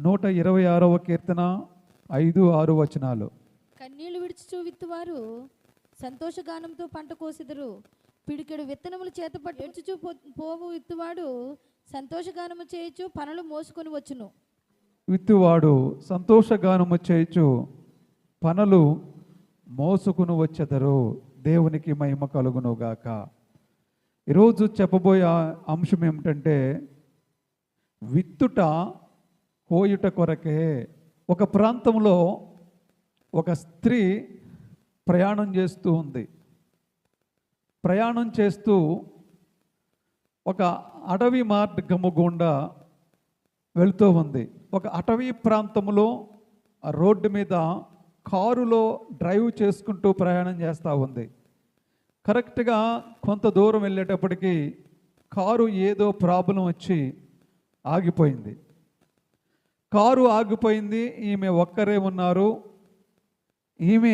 126వ కీర్తన 5-6 వచనాలు. కన్నీళ్లు విడిచుచు విత్తువారు సంతోషగానంతో పంట కోసెదరు. పిడికెడు విత్తనములు చేతపట్టి ఏడ్చుచు పోవు విత్తువాడు సంతోషగానము చేయొచ్చు పనులు మోసుకొని వచ్చును. విత్తువాడు సంతోషగానము చేయుచు పనులు మోసుకుని వచ్చెదరు. దేవునికి మహిమ కలుగును గాక. ఈరోజు చెప్పబోయే అంశం ఏమిటంటే విత్తుట కోయుట కొరకే. ఒక ప్రాంతంలో ఒక స్త్రీ ప్రయాణం చేస్తూ ఉంది. ప్రయాణం చేస్తూ ఒక అడవి మార్గము గుండా వెళుతూ ఉంది. ఒక అటవీ ప్రాంతంలో ఆ రోడ్డు మీద కారులో డ్రైవ్ చేసుకుంటూ ప్రయాణం చేస్తూ ఉంది. కరెక్ట్గా కొంత దూరం వెళ్ళేటప్పటికి కారు ఏదో ప్రాబ్లం వచ్చి ఆగిపోయింది. కారు ఆగిపోయింది. ఈమె ఒక్కరే ఉన్నారు. ఈమె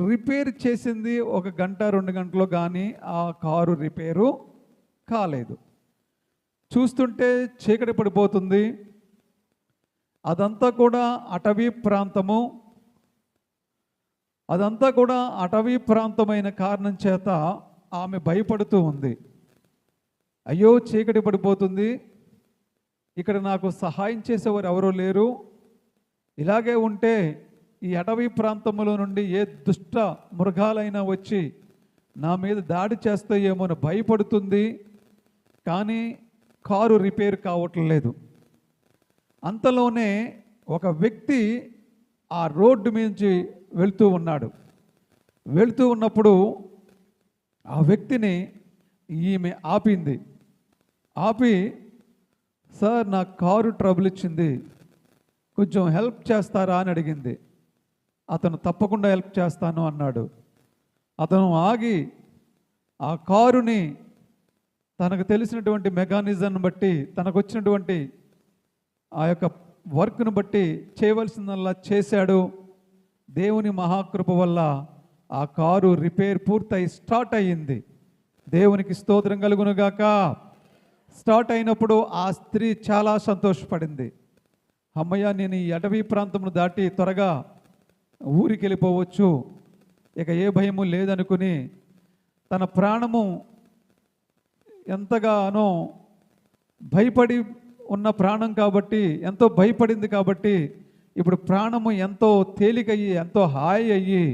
రిపేర్ చేసింది 1 గంట 2 గంటలో, కానీ ఆ కారు రిపేరు కాలేదు. చూస్తుంటే చీకటి పడిపోతుంది. అదంతా కూడా అటవీ ప్రాంతము. అదంతా కూడా అటవీ ప్రాంతమైన కారణం చేత ఆమె భయపడుతూ ఉంది. అయ్యో, చీకటి పడిపోతుంది, ఇక్కడ నాకు సహాయం చేసేవారు ఎవరూ లేరు. ఇలాగే ఉంటే ఈ అటవీ ప్రాంతంలో నుండి ఏ దుష్ట మృగాలైనా వచ్చి నా మీద దాడి చేస్తాయేమో అని భయపడుతుంది. కానీ కారు రిపేర్ కావట్లేదు. అంతలోనే ఒక వ్యక్తి ఆ రోడ్డు నుంచి వెళ్తూ ఉన్నాడు. వెళ్తూ ఉన్నప్పుడు ఆ వ్యక్తిని ఈమె ఆపింది. ఆపి, సార్, నా కారు ట్రబుల్ ఇచ్చింది, కొంచెం హెల్ప్ చేస్తారా అని అడిగింది. అతను తప్పకుండా హెల్ప్ చేస్తాను అన్నాడు. అతను ఆగి ఆ కారుని తనకు తెలిసినటువంటి మెకానిజంను బట్టి, తనకు వచ్చినటువంటి ఆ యొక్క వర్క్ను బట్టి చేయవలసిందల్లా చేశాడు. దేవుని మహాకృప వల్ల ఆ కారు రిపేర్ పూర్తయి స్టార్ట్ అయ్యింది. దేవునికి స్తోత్రం కలుగునుగాక. స్టార్ట్ అయినప్పుడు ఆ స్త్రీ చాలా సంతోషపడింది. అమ్మయ్య, నేను ఈ అటవీ ప్రాంతంను దాటి త్వరగా ఊరికి వెళ్ళిపోవచ్చు, ఇక ఏ భయము లేదనుకుని తన ప్రాణము ఎంతగానో భయపడి ఉన్న ప్రాణం కాబట్టి, ఎంతో భయపడింది కాబట్టి ఇప్పుడు ప్రాణము ఎంతో తేలికయ్యి, ఎంతో హాయి అయ్యి,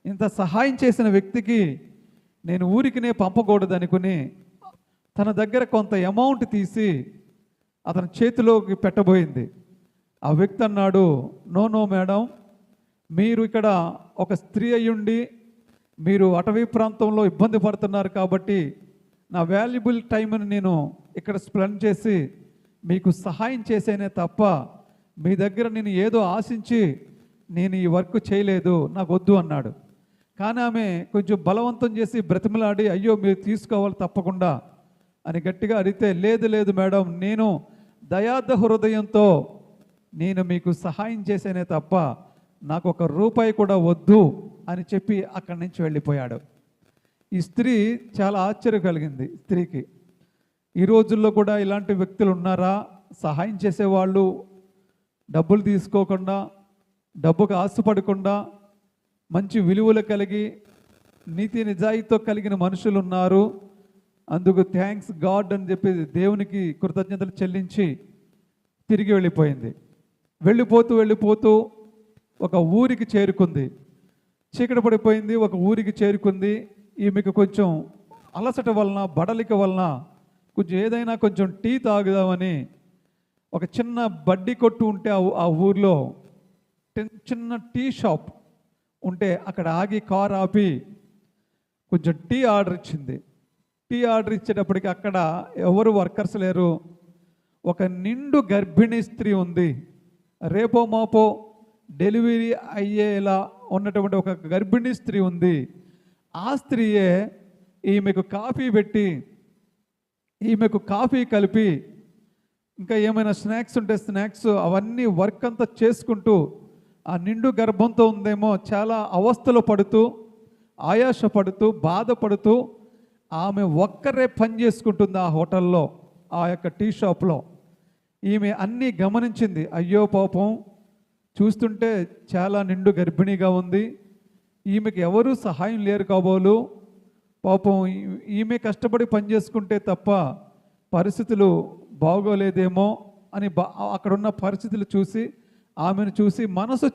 ఇంత సహాయం చేసిన వ్యక్తికి నేను ఊరికినే పంపకూడదు అనుకుని తన దగ్గర కొంత అమౌంట్ తీసి అతని చేతిలోకి పెట్టబోయింది. ఆ వ్యక్తి అన్నాడు, నో మేడం, మీరు ఇక్కడ ఒక స్త్రీ అయ్యుండి మీరు అటవీ ప్రాంతంలో ఇబ్బంది పడుతున్నారు కాబట్టి నా వాల్యుబుల్ టైంని నేను ఇక్కడ స్పెండ్ చేసి మీకు సహాయం చేసేనే తప్ప మీ దగ్గర నేను ఏదో ఆశించి నేను ఈ వర్క్ చేయలేదు, నాకు వద్దు అన్నాడు. కానీ ఆమె కొంచెం బలవంతం చేసి బ్రతిమలాడి, అయ్యో మీరు తీసుకోవాలి తప్పకుండా అని గట్టిగా అడిగితే, లేదు మేడం, నేను దయార్థ హృదయంతో నేను మీకు సహాయం చేసేనే తప్ప నాకు 1 రూపాయి కూడా వద్దు అని చెప్పి అక్కడి నుంచి వెళ్ళిపోయాడు. ఈ స్త్రీ చాలా ఆశ్చర్యం కలిగింది. స్త్రీకి ఈ రోజుల్లో కూడా ఇలాంటి వ్యక్తులు ఉన్నారా? సహాయం చేసేవాళ్ళు, డబ్బులు తీసుకోకుండా, డబ్బుకు ఆశపడకుండా, మంచి విలువలు కలిగి నీతి నిజాయితీతో కలిగిన మనుషులు ఉన్నారు. అందుకు థ్యాంక్స్ గాడ్ అని చెప్పి దేవునికి కృతజ్ఞతలు చెల్లించి తిరిగి వెళ్ళిపోయింది. వెళ్ళిపోతూ ఒక ఊరికి చేరుకుంది. చీకటి పడిపోయింది. ఒక ఊరికి చేరుకుంది. ఈమెకు కొంచెం అలసట వలన, బడలిక వలన కొంచెం ఏదైనా కొంచెం టీ తాగుదామని ఒక చిన్న బడ్డీ కొట్టు ఉంటే ఆ ఊర్లో చిన్న టీ షాప్ ఉంటే అక్కడ ఆగి కార్ ఆపి కొంచెం టీ ఆర్డర్ ఇచ్చింది. టీ ఆర్డర్ ఇచ్చేటప్పటికి అక్కడ ఎవరు వర్కర్స్ లేరు. ఒక నిండు గర్భిణీ స్త్రీ ఉంది. రేపో మాపో డెలివరీ అయ్యేలా ఉన్నటువంటి ఒక గర్భిణీ స్త్రీ ఉంది. ఆ స్త్రీయే ఈమెకు కాఫీ పెట్టి, ఈమెకు కాఫీ కలిపి, ఇంకా ఏమైనా స్నాక్స్ ఉంటే స్నాక్స్, అవన్నీ వర్క్ అంతా చేసుకుంటూ ఆ నిండు గర్భంతో ఉందేమో చాలా అవస్థలు పడుతూ, ఆయాసపడుతూ, బాధపడుతూ ఆమె ఒక్కరే పని చేసుకుంటుంది ఆ హోటల్లో, ఆ యొక్క టీ షాప్లో. ఈమె అన్నీ గమనించింది. అయ్యో పాపం, చూస్తుంటే చాలా నిండు గర్భిణిగా ఉంది, ఈమెకి ఎవరూ సహాయం లేరు కాబోలు, పాపం ఈమె కష్టపడి పనిచేసుకుంటే తప్ప పరిస్థితులు బాగోలేదేమో అని అక్కడున్న పరిస్థితులు చూసి ఆమెను చూసి మనసు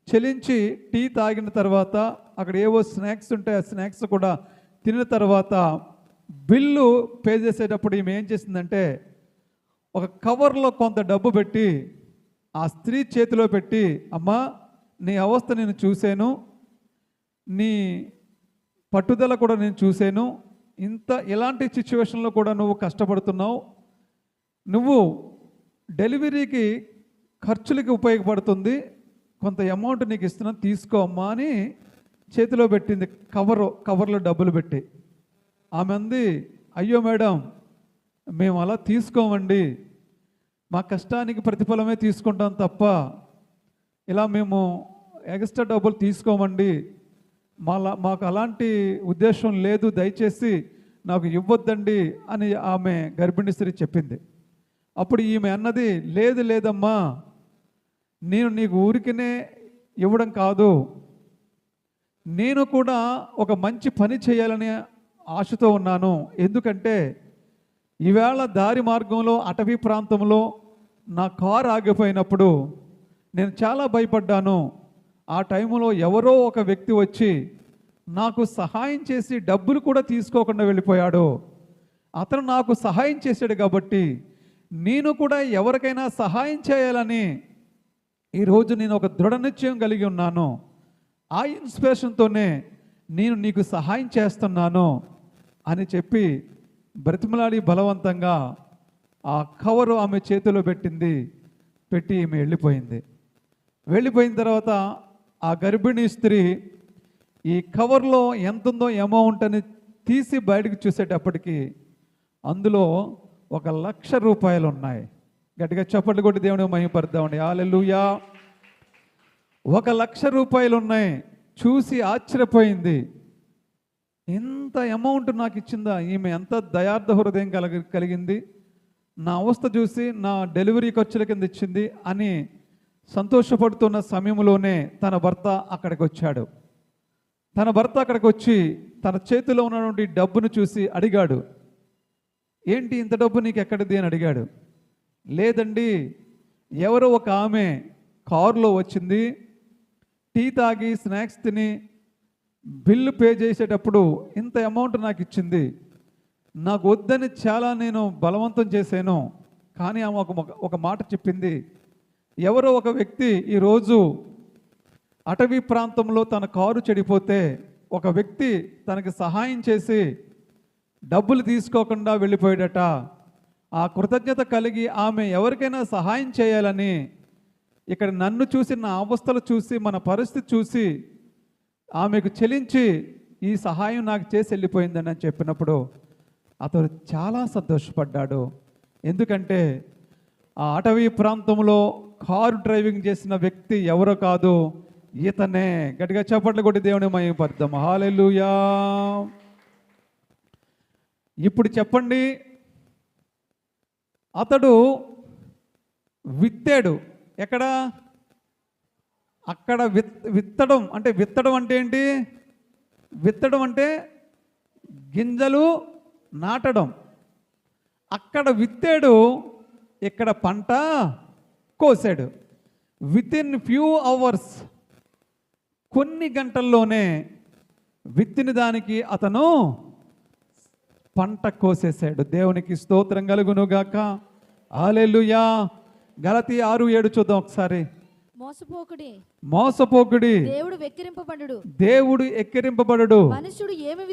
చెలించి టీ తాగిన తర్వాత అక్కడ ఏవో స్నాక్స్ ఉంటాయి, ఆ స్నాక్స్ కూడా తిన్న తర్వాత బిల్లు పే చేసేటప్పుడు ఈమె ఏం చేసిందంటే ఒక కవర్లో కొంత డబ్బు పెట్టి ఆ స్త్రీ చేతిలో పెట్టి, అమ్మా నీ అవస్థ నేను చూశాను, నీ పట్టుదల కూడా నేను చూశాను, ఇలాంటి సిచ్యువేషన్లో కూడా నువ్వు కష్టపడుతున్నావు, నువ్వు డెలివరీకి ఖర్చులకి ఉపయోగపడుతుంది, కొంత అమౌంట్ నీకు ఇస్తున్నాను తీసుకో అమ్మా అని చేతిలో పెట్టింది, కవర్లో డబ్బులు పెట్టి. ఆమె అంది, అయ్యో మేడం, మేము అలా తీసుకోమండి, మా కష్టానికి ప్రతిఫలమే తీసుకుంటాం తప్ప ఇలా మేము ఎక్స్ట్రా డబ్బులు తీసుకోమండి, మాకు అలాంటి ఉద్దేశం లేదు, దయచేసి నాకు ఇవ్వద్దండి అని ఆమె గర్భిణీ స్త్రీ చెప్పింది. అప్పుడు ఈమె అన్నది, లేదమ్మా, నేను నీకు ఊరికనే ఇవ్వడం కాదు, నేను కూడా ఒక మంచి పని చేయాలనే ఆశతో ఉన్నాను. ఎందుకంటే ఈవేళ దారి మార్గంలో అటవీ ప్రాంతంలో నా కారు ఆగిపోయినప్పుడు నేను చాలా భయపడ్డాను. ఆ టైంలో ఎవరో ఒక వ్యక్తి వచ్చి నాకు సహాయం చేసి డబ్బులు కూడా తీసుకోకుండా వెళ్ళిపోయాడు. అతను నాకు సహాయం చేశాడు కాబట్టి నేను కూడా ఎవరికైనా సహాయం చేయాలని ఈరోజు నేను ఒక దృఢ నిశ్చయం కలిగి ఉన్నాను. ఆ ఇన్స్పిరేషన్తోనే నేను నీకు సహాయం చేస్తున్నాను అని చెప్పి బ్రతిమలాడి బలవంతంగా ఆ కవరు ఆమె చేతిలో పెట్టి ఈమె వెళ్ళిపోయిన తర్వాత ఆ గర్భిణీ స్త్రీ ఈ కవర్లో ఎంత ఉందో అమౌంట్ అని తీసి బయటకు చూసేటప్పటికి అందులో 1,00,000 రూపాయలు ఉన్నాయి. గట్టిగా చప్పట్లు కొట్టి దేవుని మహిమపడదామండి. హల్లెలూయా. 1,00,000 రూపాయలు ఉన్నాయి. చూసి ఆశ్చర్యపోయింది. ఎంత అమౌంట్ నాకు ఇచ్చిందా ఈమె, ఎంత దయార్థ హృదయం కలిగింది, నా అవస్థ చూసి నా డెలివరీ ఖర్చుల కింద ఇచ్చింది అని సంతోషపడుతున్న సమయంలోనే తన భర్త అక్కడికి వచ్చి తన చేతిలో ఉన్నటువంటి డబ్బును చూసి అడిగాడు, ఏంటి ఇంత డబ్బు నీకు ఎక్కడిది అని అడిగాడు. లేదండి, ఎవరో ఒక ఆమె కారులో వచ్చింది, టీ తాగి స్నాక్స్ తిని బిల్లు పే చేసేటప్పుడు ఇంత అమౌంట్ నాకు ఇచ్చింది, నాకు వద్దని చాలా నేను బలవంతం చేశాను, కానీ ఆమె ఒక మాట చెప్పింది, ఎవరో ఒక వ్యక్తి ఈరోజు అటవీ ప్రాంతంలో తన కారు చెడిపోతే ఒక వ్యక్తి తనకి సహాయం చేసి డబ్బులు తీసుకోకుండా వెళ్ళిపోయాడట. ఆ కృతజ్ఞత కలిగి ఆమె ఎవరికైనా సహాయం చేయాలని ఇక్కడ నన్ను చూసి, నా అవస్థలు చూసి, మన పరిస్థితి చూసి ఆమెకు చెలించి ఈ సహాయం నాకు చేసి వెళ్ళిపోయిందని అని చెప్పినప్పుడు అతడు చాలా సంతోషపడ్డాడు. ఎందుకంటే ఆ అటవీ ప్రాంతంలో కారు డ్రైవింగ్ చేసిన వ్యక్తి ఎవరో కాదు, ఇతనే. గట్టిగా చప్పట్లు కొట్టి దేవుని మహిమపడదాం. హల్లెలూయా. ఇప్పుడు చెప్పండి, అతడు విత్తాడు ఎక్కడ? అక్కడ విత్తడం అంటే ఏంటి? విత్తడం అంటే గింజలు నాటడం. అక్కడ విత్తాడు, ఇక్కడ పంట కోసాడు. వితిన్ ఫ్యూ అవర్స్, కొన్ని గంటల్లోనే విత్తిన దానికి అతను పంట కోసేశాడు. దేవునికి స్తోత్రం కలుగునుగాక. హల్లెలూయా. గలతీ 6:7 చూద్దాం ఒకసారి. మోసపోకుడి దేవుడు ఎక్కిరింపబడడు. మనుషుడు ఏమి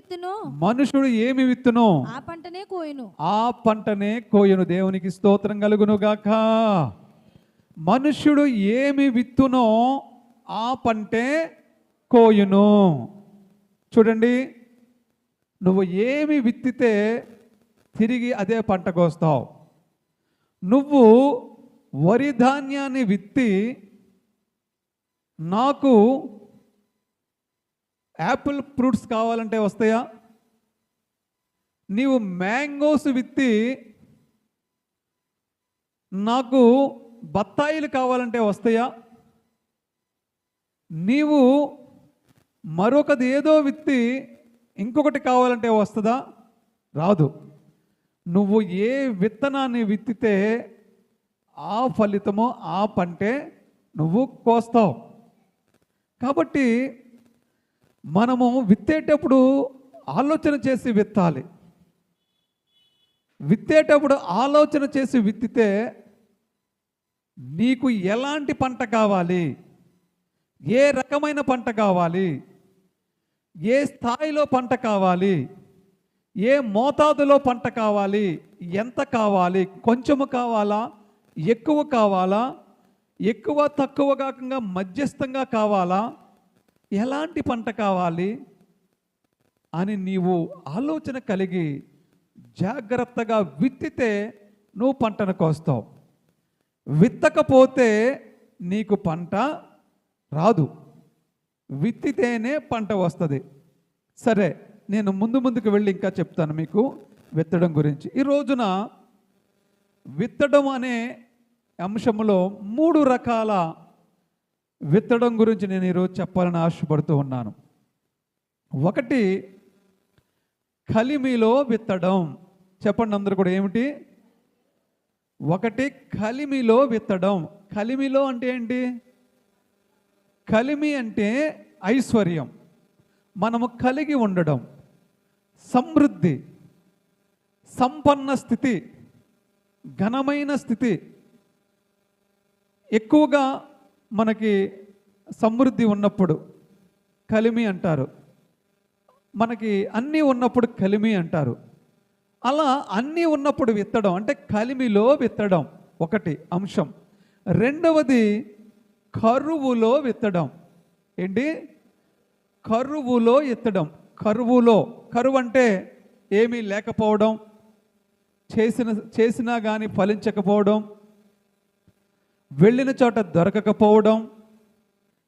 విత్తునో ఆ పంటనే కోయును. దేవునికి స్తోత్రం కలుగునుగాక. మనుష్యుడు ఏమి విత్తునో ఆ పంటే కోయును. చూడండి, నువ్వు ఏమి విత్తితే తిరిగి అదే పంట కోస్తావు. నువ్వు వరి ధాన్యాన్ని విత్తి నాకు యాపిల్ ఫ్రూట్స్ కావాలంటే వస్తాయా? నీవు మ్యాంగోస్ విత్తి నాకు బత్తాయిలు కావాలంటే వస్తాయా? నీవు మరొకది ఏదో విత్తి ఇంకొకటి కావాలంటే వస్తుందా? రాదు. నువ్వు ఏ విత్తనాన్ని విత్తితే ఆ ఫలితము, ఆ పంటే నువ్వు కోస్తావు. కాబట్టి మనము విత్తేటప్పుడు ఆలోచన చేసి విత్తాలి. విత్తేటప్పుడు ఆలోచన చేసి విత్తితే నీకు ఎలాంటి పంట కావాలి, ఏ రకమైన పంట కావాలి, ఏ స్థాయిలో పంట కావాలి, ఏ మోతాదులో పంట కావాలి, ఎంత కావాలి, కొంచెము కావాలా, ఎక్కువ కావాలా, ఎక్కువ తక్కువ కాకుండా మధ్యస్థంగా కావాలా, ఎలాంటి పంట కావాలి అని నీవు ఆలోచన కలిగి జాగ్రత్తగా విత్తితే నువ్వు పంటను కోస్తావు. విత్తకపోతే నీకు పంట రాదు. విత్తితేనే పంట వస్తుంది. సరే, నేను ముందుకు వెళ్ళి ఇంకా చెప్తాను మీకు విత్తడం గురించి. ఈ రోజున విత్తడం అనే అంశంలో 3 రకాల విత్తడం గురించి నేను ఈరోజు చెప్పాలని ఆశపడుతూ ఉన్నాను. ఒకటి కలిమిలో విత్తడం. చెప్పండి అందరూ కూడా, ఏమిటి? ఒకటి కలిమిలో విత్తడం. కలిమిలో అంటే ఏంటి? కలిమి అంటే ఐశ్వర్యం, మనము కలిగి ఉండడం, సమృద్ధి, సంపన్న స్థితి, ఘనమైన స్థితి. ఎక్కువగా మనకి సమృద్ధి ఉన్నప్పుడు కలిమి అంటారు, మనకి అన్నీ ఉన్నప్పుడు కలిమి అంటారు. అలా అన్నీ ఉన్నప్పుడు విత్తడం అంటే కలిమిలో విత్తడం ఒకటి అంశం. రెండవది కరువులో విత్తడం. ఏంటి? కరువులో విత్తడం. కరువు అంటే ఏమీ లేకపోవడం, చేసినా కానీ ఫలించకపోవడం, వెళ్ళిన చోట దొరకకపోవడం,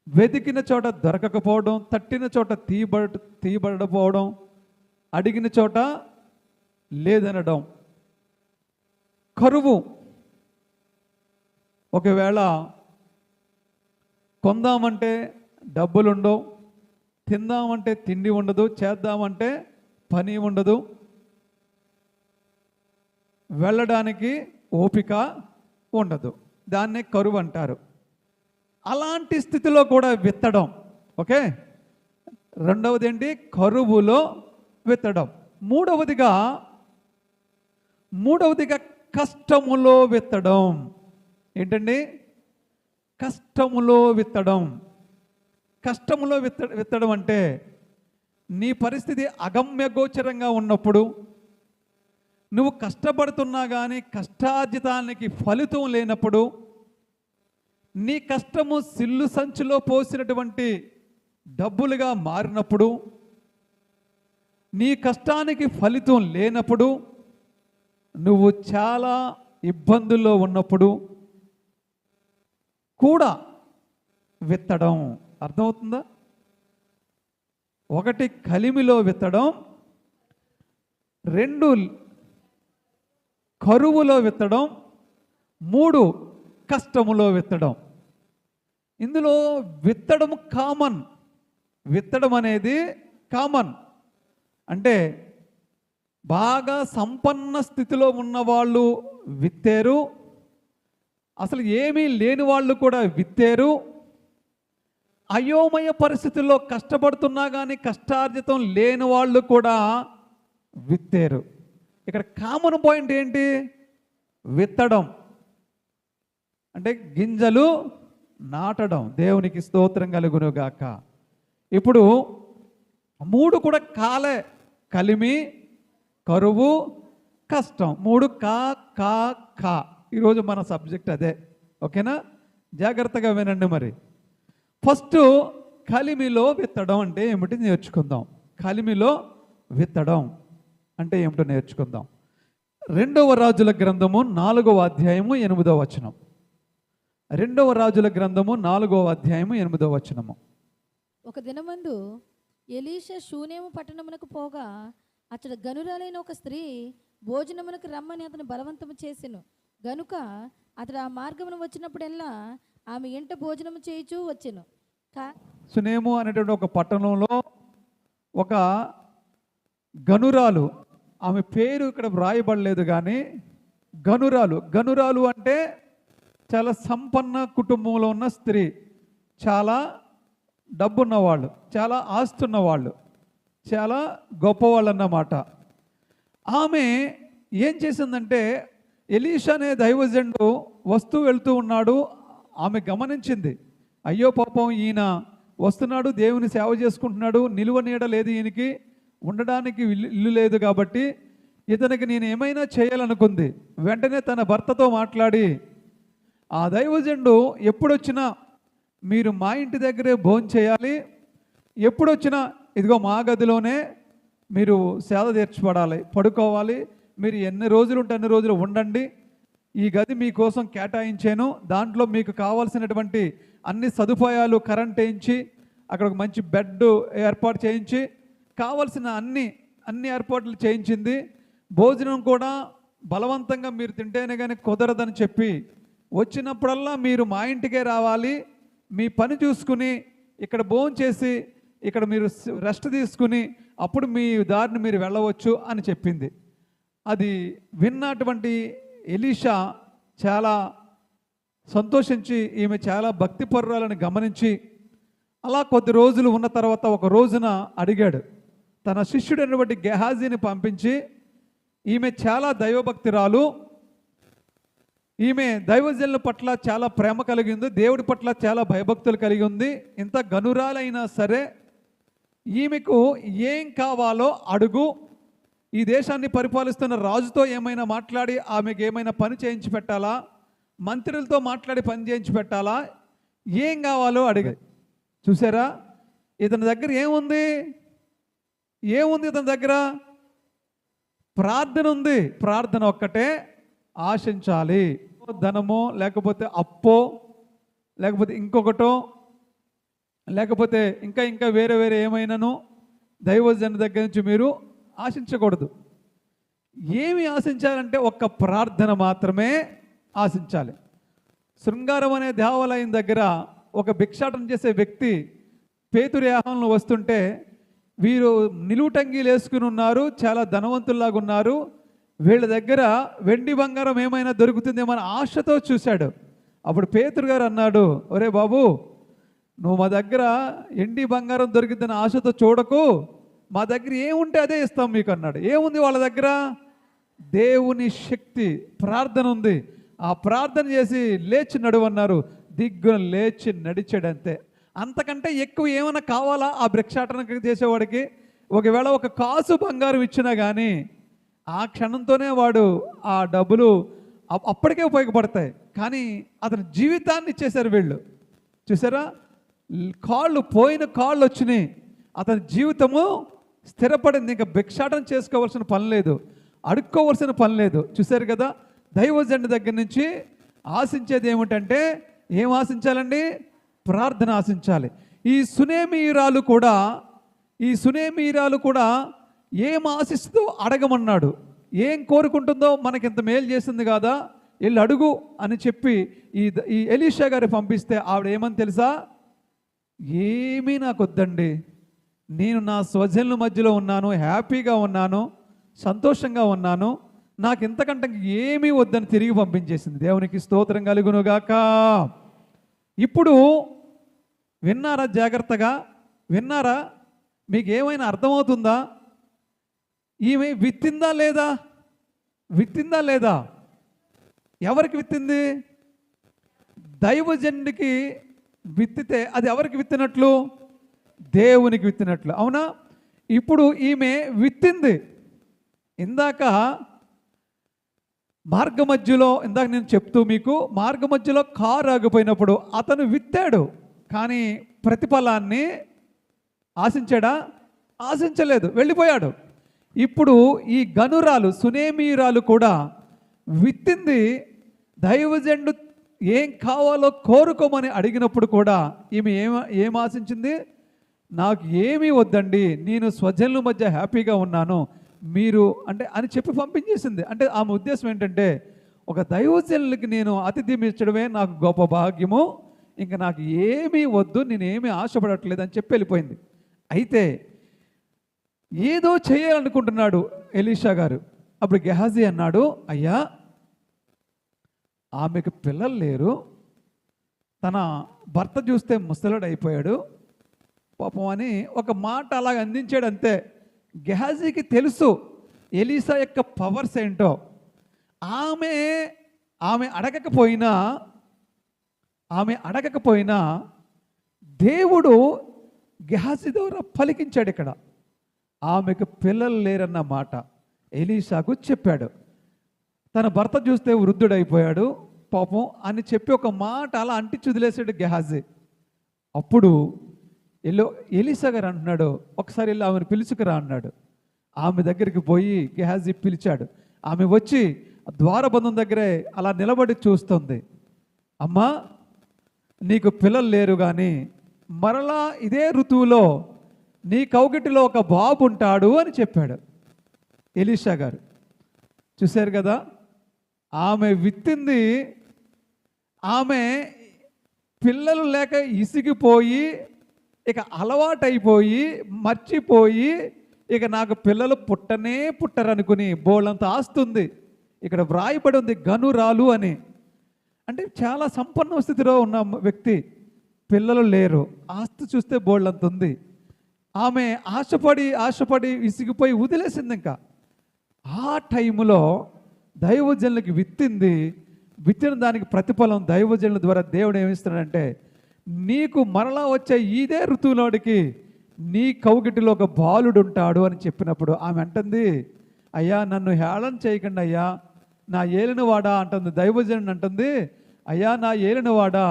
వెతికిన చోట దొరకకపోవడం, తట్టిన చోట తీయబడకపోవడం, అడిగిన చోట లేదనడం. కరువు. ఒకవేళ కొందామంటే డబ్బులుండవు, తిందామంటే తిండి ఉండదు, చేద్దామంటే పని ఉండదు, వెళ్ళడానికి ఓపిక ఉండదు. దాన్నే కరువు అంటారు. అలాంటి స్థితిలో కూడా విత్తడం. ఓకే, రెండవది ఏంటి? కరువులో విత్తడం. మూడవదిగా కష్టములో విత్తడం. ఏంటండి? కష్టములో విత్తడం. కష్టములో విత్తడం అంటే నీ పరిస్థితి అగమ్యగోచరంగా ఉన్నప్పుడు, నువ్వు కష్టపడుతున్నా కానీ కష్టార్జితానికి ఫలితం లేనప్పుడు, నీ కష్టము సిల్లు సంచిలో పోసినటువంటి డబ్బులుగా మారినప్పుడు, నీ కష్టానికి ఫలితం లేనప్పుడు, నువ్వు చాలా ఇబ్బందుల్లో ఉన్నప్పుడు కూడా విత్తడం. అర్థమవుతుందా? ఒకటి కలిమిలో విత్తడం, 2 కరువులో విత్తడం, 3 కష్టములో విత్తడం. ఇందులో విత్తడం కామన్. విత్తడం అనేది కామన్. అంటే బాగా సంపన్న స్థితిలో ఉన్న వాళ్ళు విత్తారు, అసలు ఏమీ లేని వాళ్ళు కూడా విత్తారు, అయోమయ పరిస్థితుల్లో కష్టపడుతున్నా కానీ కష్టార్జితం లేని వాళ్ళు కూడా విత్తారు. ఇక్కడ కామన్ పాయింట్ ఏంటి? విత్తడం అంటే గింజలు నాటడం. దేవునికి స్తోత్రం కలుగును గాక. ఇప్పుడు 3 కూడా కాలే. కలిమి, కరువు, కష్టం. 3 కా. ఈరోజు మన సబ్జెక్ట్ అదే. ఓకేనా? జాగ్రత్తగా వినండి. మరి ఫస్ట్ కలిమిలో విత్తడం అంటే ఏమిటి నేర్చుకుందాం. కలిమిలో విత్తడం అంటే ఏమిటో నేర్చుకుందాం. 2వ రాజుల గ్రంథము 4వ అధ్యాయము 8వ వచనం. 2వ రాజుల గ్రంథము 4వ అధ్యాయము 8వ వచనము. ఒక దినమందు ఎలీషా షూనేము పట్టణమునకు పోగా అతడు గనురాలైన ఒక స్త్రీ భోజనమునకు రమ్మని అతను బలవంతము చేసెను. గనుక అతడు ఆ మార్గమును వచ్చినప్పుడల్లా ఆమె ఇంట భోజనం చేయుచూ వచ్చెను. సునేము అనేటువంటి ఒక పట్టణంలో ఒక గనురాలు, ఆమె పేరు ఇక్కడ వ్రాయబడలేదు కానీ గనురాలు అంటే చాలా సంపన్న కుటుంబంలో ఉన్న స్త్రీ, చాలా డబ్బున్నవాళ్ళు, చాలా ఆస్తున్నవాళ్ళు, చాలా గొప్పవాళ్ళు అన్నమాట. ఆమె ఏం చేసిందంటే ఎలీషా అనే దైవజనుడు వస్తూ వెళ్తూ ఉన్నాడు. ఆమె గమనించింది, అయ్యో పాపం ఈయన వస్తున్నాడు, దేవుని సేవ చేసుకుంటున్నాడు, నిలువ నీడ లేదు, ఈయనకి ఉండడానికి ఇల్లు లేదు, కాబట్టి ఇతనికి నేను ఏమైనా చేయాలనుకుంది. వెంటనే తన భర్తతో మాట్లాడి, ఆ దైవజనుడు ఎప్పుడొచ్చినా మీరు మా ఇంటి దగ్గరే భోజనం చేయాలి, ఎప్పుడొచ్చినా ఇదిగో మా గదిలోనే మీరు సేద తీర్చబడాలి, పడుకోవాలి, మీరు ఎన్ని రోజులు ఉంటే అన్ని రోజులు ఉండండి, ఈ గది మీకోసం కేటాయించాను, దాంట్లో మీకు కావాల్సినటువంటి అన్ని సదుపాయాలు, కరెంట్ వేయించి అక్కడ ఒక మంచి బెడ్ ఏర్పాటు చేయించి కావాల్సిన అన్ని ఏర్పాట్లు చేయించింది. భోజనం కూడా బలవంతంగా మీరు తింటేనే కానీ కుదరదని చెప్పి, వచ్చినప్పుడల్లా మీరు మా ఇంటికే రావాలి, మీ పని చూసుకుని ఇక్కడ భోజనం చేసి ఇక్కడ మీరు రెస్ట్ తీసుకుని అప్పుడు మీ దారిని మీరు వెళ్ళవచ్చు అని చెప్పింది. అది విన్నటువంటి ఎలీషా చాలా సంతోషించి, ఈమె చాలా భక్తిపరురాలని గమనించి, అలా కొద్ది రోజులు ఉన్న తర్వాత ఒక రోజున అడిగాడు. తన శిష్యుడైనటువంటి గెహాజీని పంపించి, ఈమె చాలా దైవభక్తిరాలు, ఈమె దైవజనుల పట్ల చాలా ప్రేమ కలిగి ఉంది, దేవుడి పట్ల చాలా భయభక్తులు కలిగి ఉంది, ఇంత గనురాలైనా సరే ఈమెకు ఏం కావాలో అడుగు, ఈ దేశాన్ని పరిపాలిస్తున్న రాజుతో ఏమైనా మాట్లాడి ఆమెకు ఏమైనా పని చేయించి పెట్టాలా, మంత్రులతో మాట్లాడి పని చేయించి పెట్టాలా, ఏం కావాలో అడిగాడు. చూసారా, ఇతని దగ్గర ఏముంది ఇతని దగ్గర? ప్రార్థన ఉంది. ప్రార్థన ఒక్కటే ఆశించాలి. ధనమో లేకపోతే అప్పో లేకపోతే ఇంకొకటో లేకపోతే ఇంకా వేరే ఏమైనాను దైవజన దగ్గర నుంచి మీరు ఆశించకూడదు. ఏమి ఆశించాలంటే ఒక్క ప్రార్థన మాత్రమే ఆశించాలి. శృంగారం అనే దేవాలయం దగ్గర ఒక భిక్షాటన చేసే వ్యక్తి పేతురు యాహంలో వస్తుంటే, వీరు నిలువుటంగీలు వేసుకుని ఉన్నారు, చాలా ధనవంతుల్లాగా ఉన్నారు, వీళ్ళ దగ్గర వెండి బంగారం ఏమైనా దొరుకుతుందేమో ఆశతో చూశాడు. అప్పుడు పేతురు గారు అన్నాడు, ఒరే బాబు, నువ్వు మా దగ్గర ఎండి బంగారం దొరికిందని ఆశతో చూడకు, మా దగ్గర ఏముంటే అదే ఇస్తాం మీకు అన్నాడు. ఏముంది వాళ్ళ దగ్గర? దేవుని శక్తి, ప్రార్థన ఉంది. ఆ ప్రార్థన చేసి లేచి నడువన్నారు, దిగ్గున లేచి నడిచాడంతే. అంతకంటే ఎక్కువ ఏమైనా కావాలా ఆ భిక్షాటన చేసేవాడికి? ఒకవేళ ఒక కాసు బంగారం ఇచ్చినా కానీ ఆ క్షణంతోనే వాడు ఆ డబ్బులు అప్పటికే ఉపయోగపడతాయి. కానీ అతని జీవితాన్ని ఇచ్చేశారు వీళ్ళు. చూసారా, పోయిన కాళ్ళు వచ్చినాయి, అతని జీవితము స్థిరపడింది. ఇంకా భిక్షాటన చేసుకోవాల్సిన పని లేదు, అడుక్కోవాల్సిన పని లేదు. చూసారు కదా, దైవజనుడి దగ్గర నుంచి ఆశించేది ఏమిటంటే, ఏం ఆశించాలండి? ప్రార్థన ఆశించాలి. ఈ సునేమీయురాలు కూడా ఏం ఆశిస్తూ అడగమన్నాడు. ఏం కోరుకుంటుందో, మనకి ఇంత మేలు చేసింది కదా, వెళ్ళి అడుగు అని చెప్పి ఈ ఎలీషా గారు పంపిస్తే ఆవిడ ఏమని తెలుసా? ఏమీ నాకు వద్దండి, నేను నా స్వజనుల మధ్యలో ఉన్నాను, హ్యాపీగా ఉన్నాను, సంతోషంగా ఉన్నాను, నాకు ఇంతకంటే ఏమీ వద్దని తిరిగి పంపించేసింది. దేవునికి స్తోత్రం కలుగునుగాక. ఇప్పుడు విన్నారా? జాగ్రత్తగా విన్నారా? మీకు ఏమైనా అర్థమవుతుందా? ఈమె విత్తిందా లేదా? ఎవరికి విత్తింది? దైవజనుడికి విత్తితే అది ఎవరికి విత్తినట్లు? దేవునికి విత్తినట్లు. అవునా? ఇప్పుడు ఈమె విత్తింది. ఇందాక నేను చెప్తూ మీకు మార్గమధ్యలో కారు ఆగిపోయినప్పుడు అతను విత్తాడు, కానీ ప్రతిఫలాన్ని ఆశించాడా? ఆశించలేదు, వెళ్ళిపోయాడు. ఇప్పుడు ఈ గనురాలు, సునేమీయురాలు కూడా విత్తింది. దైవజనుడు ఏం కావాలో కోరుకోమని అడిగినప్పుడు కూడా ఈమె ఏం ఆశించింది? నాకు ఏమీ వద్దండి, నేను స్వజనుల మధ్య హ్యాపీగా ఉన్నాను, మీరు అంటే అని చెప్పి పంపించేసింది. అంటే ఆమె ఉద్దేశం ఏంటంటే, ఒక దైవజనులకి నేను అతిథి ఇచ్చడమే నాకు గొప్ప భాగ్యము, ఇంకా నాకు ఏమీ వద్దు, నేనేమీ ఆశపడట్లేదు అని చెప్పి వెళ్ళిపోయింది. అయితే ఏదో చేయాలనుకుంటున్నాడు ఎలీషా గారు. అప్పుడు గెహాజీ అన్నాడు, అయ్యా ఆమెకు పిల్లలు లేరు, తన భర్త చూస్తే ముసలుడు అయిపోయాడు పాపం అని ఒక మాట అలాగ అందించాడు అంతే. గెహాజీకి తెలుసు ఎలీషా యొక్క పవర్స్ ఏంటో. ఆమె అడగకపోయినా దేవుడు గెహాజీ ద్వారా పలికించాడు. ఇక్కడ ఆమెకు పిల్లలు లేరన్న మాట ఎలీషాకు చెప్పాడు. తన భర్త చూస్తే వృద్ధుడైపోయాడు పాపం అని చెప్పి ఒక మాట అలా అంటించి వదిలేసాడు గెహాజీ. అప్పుడు ఎలీషా గారు అంటున్నాడు, ఒకసారి వెళ్ళి ఆమెను పిలుచుకురా అన్నాడు. ఆమె దగ్గరికి పోయి గెహాజీ పిలిచాడు. ఆమె వచ్చి ద్వారబంధం దగ్గరే అలా నిలబడి చూస్తుంది. అమ్మా, నీకు పిల్లలు లేరు కానీ మరలా ఇదే ఋతువులో నీ కౌగిటిలో ఒక బాబు ఉంటాడు అని చెప్పాడు ఎలీషా గారు. చూశారు కదా, ఆమె విత్తింది, ఆమె పిల్లలు లేక ఇసిగిపోయి ఇక అలవాటైపోయి మర్చిపోయి ఇక నాకు పిల్లలు పుట్టరనుకుని బోళ్ళంత ఆస్తుంది. ఇక్కడ వ్రాయబడి ఉంది గనురాలు అని. అంటే చాలా సంపన్న స్థితిలో ఉన్న వ్యక్తి, పిల్లలు లేరు, ఆస్తి చూస్తే బోళ్ళంత ఉంది. ఆమె ఆశపడి విసిగిపోయి వదిలేసింది. ఇంకా ఆ టైంలో దైవజనులకి విత్తిన దానికి ప్రతిఫలం దైవజనుల ద్వారా దేవుడు ఏమిస్తున్నాడంటే, నీకు మరలా వచ్చే ఇదే ఋతువులోడికి నీ కౌగిటిలో ఒక బాలుడు ఉంటాడు అని చెప్పినప్పుడు ఆమె అంటుంది, అయ్యా నన్ను హేళన చేయకండి అయ్యా, నా ఏలినవాడా అంటుంది. దైవజనుడు అంటుంది, అయ్యా నా ఏలినవాడా.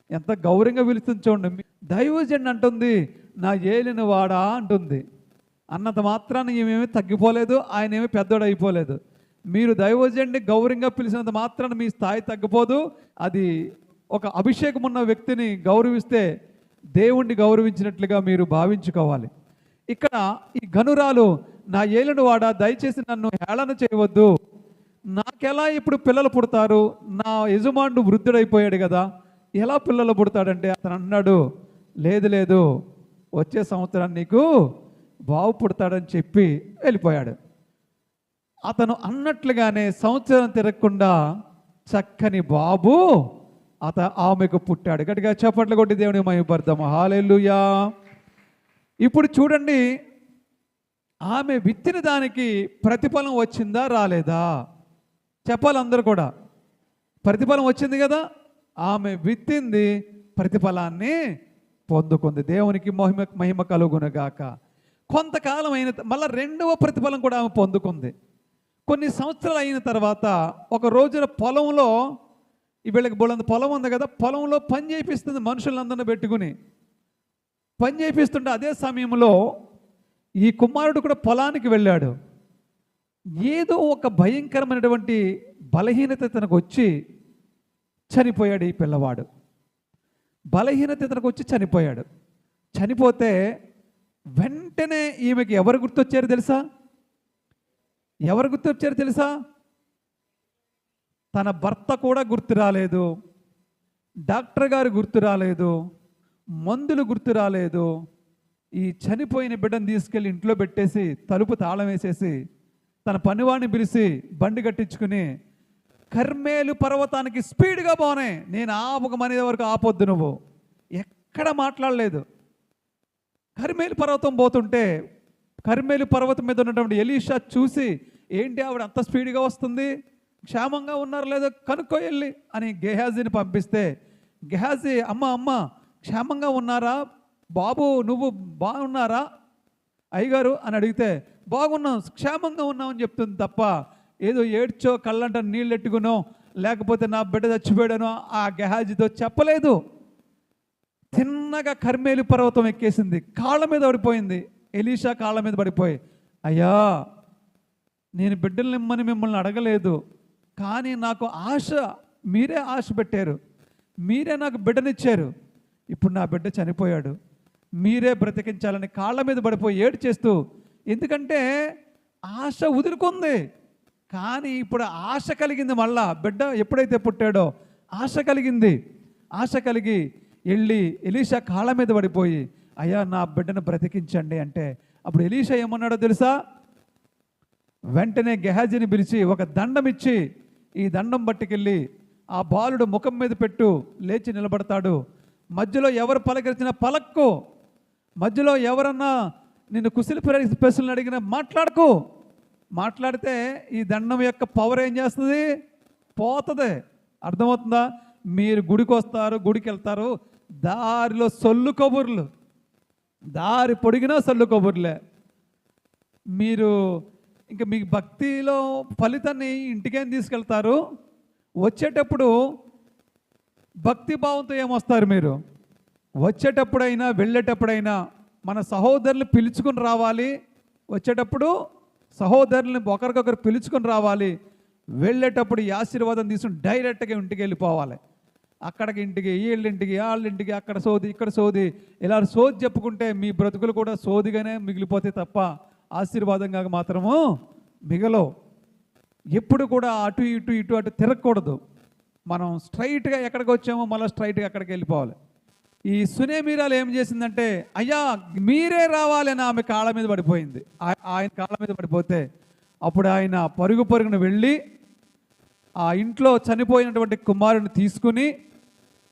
ఎంత గౌరవంగా పిలుస్తుంది చూడండి. దైవజనుడు అంటుంది, నా ఏలినవాడా అంటుంది. అన్నంత మాత్రాన ఏమేమి తగ్గిపోలేదు, ఆయన ఏమి పెద్దోడు అయిపోలేదు. మీరు దైవజనుడిని గౌరవంగా పిలిచినంత మాత్రాన మీ స్థాయి తగ్గిపోదు. అది ఒక అభిషేకం ఉన్న వ్యక్తిని గౌరవిస్తే దేవుణ్ణి గౌరవించినట్లుగా మీరు భావించుకోవాలి. ఇక్కడ ఈ గనురాలు, నా ఏలిన వాడా దయచేసి నన్ను హేళన చేయవద్దు, నాకెలా ఇప్పుడు పిల్లలు పుడతారు, నా యజమానుడు వృద్ధుడైపోయాడు కదా, ఎలా పిల్లలు పుడతాడంటే అతను అన్నాడు, లేదు వచ్చే సంవత్సరం నీకు బాబు పుడతాడని చెప్పి వెళ్ళిపోయాడు. అతను అన్నట్లుగానే సంవత్సరం తిరగకుండా చక్కని బాబు ఆమెకు పుట్టాడు. గట్టిగా చప్పట్లు కొట్టి దేవుని మహిమపడదాం. హల్లెలూయా. ఇప్పుడు చూడండి, ఆమె విత్తిన దానికి ప్రతిఫలం వచ్చిందా రాలేదా చెప్పాలి అందరూ కూడా. ప్రతిఫలం వచ్చింది కదా, ఆమె విత్తింది, ప్రతిఫలాన్ని పొందుకుంది. దేవునికి మహిమ కలుగునుగాక. కొంతకాలం అయిన మళ్ళీ రెండవ ప్రతిఫలం కూడా ఆమె పొందుకుంది. కొన్ని సంవత్సరాలు అయిన తర్వాత ఒక రోజున పొలంలో, వీళ్ళకి బోళ్ళంత పొలం ఉంది కదా, పొలంలో పని చేయిస్తుంది, మనుషులందరినీ పెట్టుకుని పని చేయిస్తుంటే అదే సమయంలో ఈ కుమారుడు కూడా పొలానికి వెళ్ళాడు. ఏదో ఒక భయంకరమైనటువంటి బలహీనత తనకు వచ్చి చనిపోయాడు. ఈ పిల్లవాడు బలహీనత తనకు వచ్చి చనిపోయాడు. చనిపోతే వెంటనే ఈమెకి ఎవరు గుర్తొచ్చారు తెలుసా? ఎవరు గుర్తొచ్చారు తెలుసా? తన భర్త కూడా గుర్తు రాలేదు, డాక్టర్ గారు గుర్తు రాలేదు, మందులు గుర్తు రాలేదు. ఈ చనిపోయిన బిడ్డను తీసుకెళ్ళి ఇంట్లో పెట్టేసి తలుపు తాళం వేసేసి తన పనివాడిని పిలిచి బండి కట్టించుకుని కర్మేలు పర్వతానికి స్పీడ్గా పోనే, నేను ఆపకమనే వరకు ఆపొద్దు, నువ్వు ఎక్కడ మాట్లాడలేదు. కర్మేలు పర్వతం పోతుంటే కర్మేలు పర్వతం మీద ఉన్నటువంటి ఎలీషా చూసి, ఏంటి ఆవిడ అంత స్పీడ్గా వస్తుంది, క్షేమంగా ఉన్నారో లేదో కనుక్కో వెళ్ళి అని గెహాజీని పంపిస్తే, గెహాజీ అమ్మ క్షేమంగా ఉన్నారా బాబు, నువ్వు బాగున్నారా అయ్యగారు అని అడిగితే, బాగున్నాం క్షేమంగా ఉన్నామని చెప్తుంది తప్ప ఏదో ఏడ్చో కళ్ళంట నీళ్ళు ఎట్టుకునో లేకపోతే నా బిడ్డ చచ్చిపోయాడనో ఆ గెహాజీతో చెప్పలేదు. తిన్నగా కర్మేలు పర్వతం ఎక్కేసింది, కాళ్ళ మీద పడిపోయింది. ఎలీషా కాళ్ళ మీద పడిపోయి, అయ్యా నేను బిడ్డలు నిమ్మని మిమ్మల్ని అడగలేదు, కానీ నాకు ఆశ, మీరే ఆశ పెట్టారు, మీరే నాకు బిడ్డనిచ్చారు, ఇప్పుడు నా బిడ్డ చనిపోయాడు, మీరే బ్రతికించాలని కాళ్ళ మీద పడిపోయి ఏడు చేస్తూ, ఎందుకంటే ఆశ ఉదురుకుంది కానీ ఇప్పుడు ఆశ కలిగింది, మళ్ళా బిడ్డ ఎప్పుడైతే పుట్టాడో ఆశ కలిగింది. ఆశ కలిగి వెళ్ళి ఎలీషా కాళ్ళ మీద పడిపోయి, అయ్యా నా బిడ్డను బ్రతికించండి అంటే, అప్పుడు ఎలీషా ఏమన్నాడో తెలుసా? వెంటనే గెహాజీని పిలిచి ఒక దండం ఇచ్చి, ఈ దండం పట్టుకెళ్ళి ఆ బాలుడు ముఖం మీద పెట్టు, లేచి నిలబడతాడు. మధ్యలో ఎవరు పలకరించినా పలక్కు, మధ్యలో ఎవరన్నా నిన్ను కుశల ప్రశ్నలు అడిగినా మాట్లాడకు. మాట్లాడితే ఈ దండం యొక్క పవర్ ఏం చేస్తుంది? పోతుంది. అర్థమవుతుందా? మీరు గుడికి వస్తారు, గుడికి వెళ్తారు, దారిలో సొల్లు కబుర్లు, దారి పొడిగినా సొల్లు కబుర్లే. మీరు ఇంకా మీ భక్తిలో ఫలితాన్ని ఇంటికేం తీసుకెళ్తారు? వచ్చేటప్పుడు భక్తి భావంతో ఏమొస్తారు మీరు? వచ్చేటప్పుడైనా వెళ్ళేటప్పుడైనా మన సహోదరులు పిలుచుకొని రావాలి. వచ్చేటప్పుడు సహోదరుల్ని ఒకరికొకరు పిలుచుకొని రావాలి. వెళ్ళేటప్పుడు ఈ ఆశీర్వాదం తీసుకుని డైరెక్ట్గా ఇంటికి వెళ్ళిపోవాలి. అక్కడికి ఇంటికి, వీళ్ళింటికి, వాళ్ళింటికి, అక్కడ సోది, ఇక్కడ సోది, ఇలా సోది చెప్పుకుంటే మీ బ్రతుకులు కూడా సోదిగానే మిగిలిపోతే తప్ప ఆశీర్వాదంగా మాత్రము మిగలవు. ఎప్పుడు కూడా అటు ఇటు ఇటు అటు తిరగకూడదు. మనం స్ట్రైట్గా ఎక్కడికి వచ్చామో మళ్ళీ స్ట్రైట్గా అక్కడికి వెళ్ళిపోవాలి. ఈ సునేమీరాలు ఏం చేసిందంటే, అయ్యా మీరే రావాలని ఆమె కాళ్ళ మీద పడిపోయింది. ఆయన కాళ్ళ మీద పడిపోతే అప్పుడు ఆయన పరుగు పరుగున వెళ్ళి ఆ ఇంట్లో చనిపోయినటువంటి కుమారుని తీసుకుని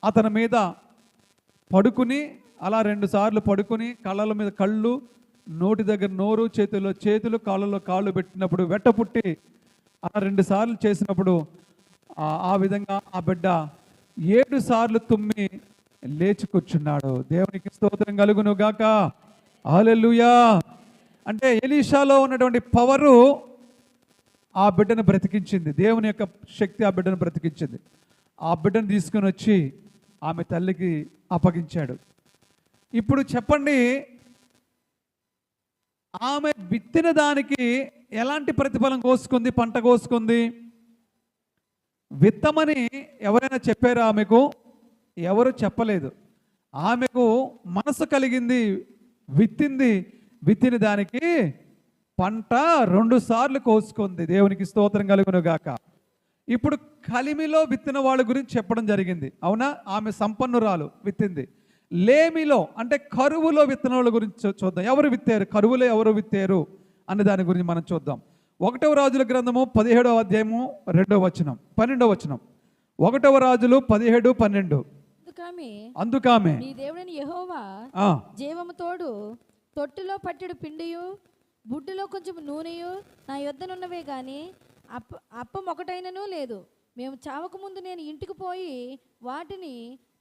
అతని మీద పడుకుని, అలా 2 సార్లు పడుకుని, కళ్ళల మీద కళ్ళు, నోటి దగ్గర నోరు, చేతుల్లో చేతులు, కాళ్ళలో కాళ్ళు పెట్టినప్పుడు వెట్ట పుట్టి అలా 2 సార్లు చేసినప్పుడు ఆ విధంగా ఆ బిడ్డ 7 సార్లు తుమ్మి లేచి కూర్చున్నాడు. దేవునికి స్తోత్రం కలుగును గాక. హల్లెలూయా. అంటే ఎలీషాలో ఉన్నటువంటి పవరు ఆ బిడ్డను బ్రతికించింది. దేవుని యొక్క శక్తి ఆ బిడ్డను బ్రతికించింది. ఆ బిడ్డను తీసుకొని వచ్చి ఆమె తల్లికి అప్పగించాడు. ఇప్పుడు చెప్పండి, ఆమె విత్తిన దానికి ఎలాంటి ప్రతిఫలం కోసుకుంది? పంట కోసుకుంది. విత్తమని ఎవరైనా చెప్పారా ఆమెకు? ఎవరు చెప్పలేదు. ఆమెకు మనసు కలిగింది, విత్తింది. విత్తిన దానికి పంట 2 సార్లు కోసుకుంది. దేవునికి స్తోత్రం కలుగును గాక. ఇప్పుడు కలిమిలో విత్తిన వాళ్ళ గురించి చెప్పడం జరిగింది, అవునా? ఆమె సంపన్నురాలు, విత్తింది. లేమిలో అంటే కరువులో విత్తన వాళ్ళ గురించి చూద్దాం. ఎవరు విత్తారు? కరువులో ఎవరు విత్తారు అనే దాని గురించి మనం చూద్దాం. 1వ రాజుల గ్రంథము 17వ అధ్యాయము 2వ వచనం, 12వ వచనం. 1వ రాజులు 17, 12. అందుకామె నీ దేవుడైన యెహోవా జీవము తోడు తొట్టిలో పట్టెడు పిండియు బుడ్డిలో కొంచెం నూనెయు నా యొద్దనున్నవే గాని అప్పం ఒకటైనను లేదు. మేము చావక ముందు నేను ఇంటికి పోయి వాటిని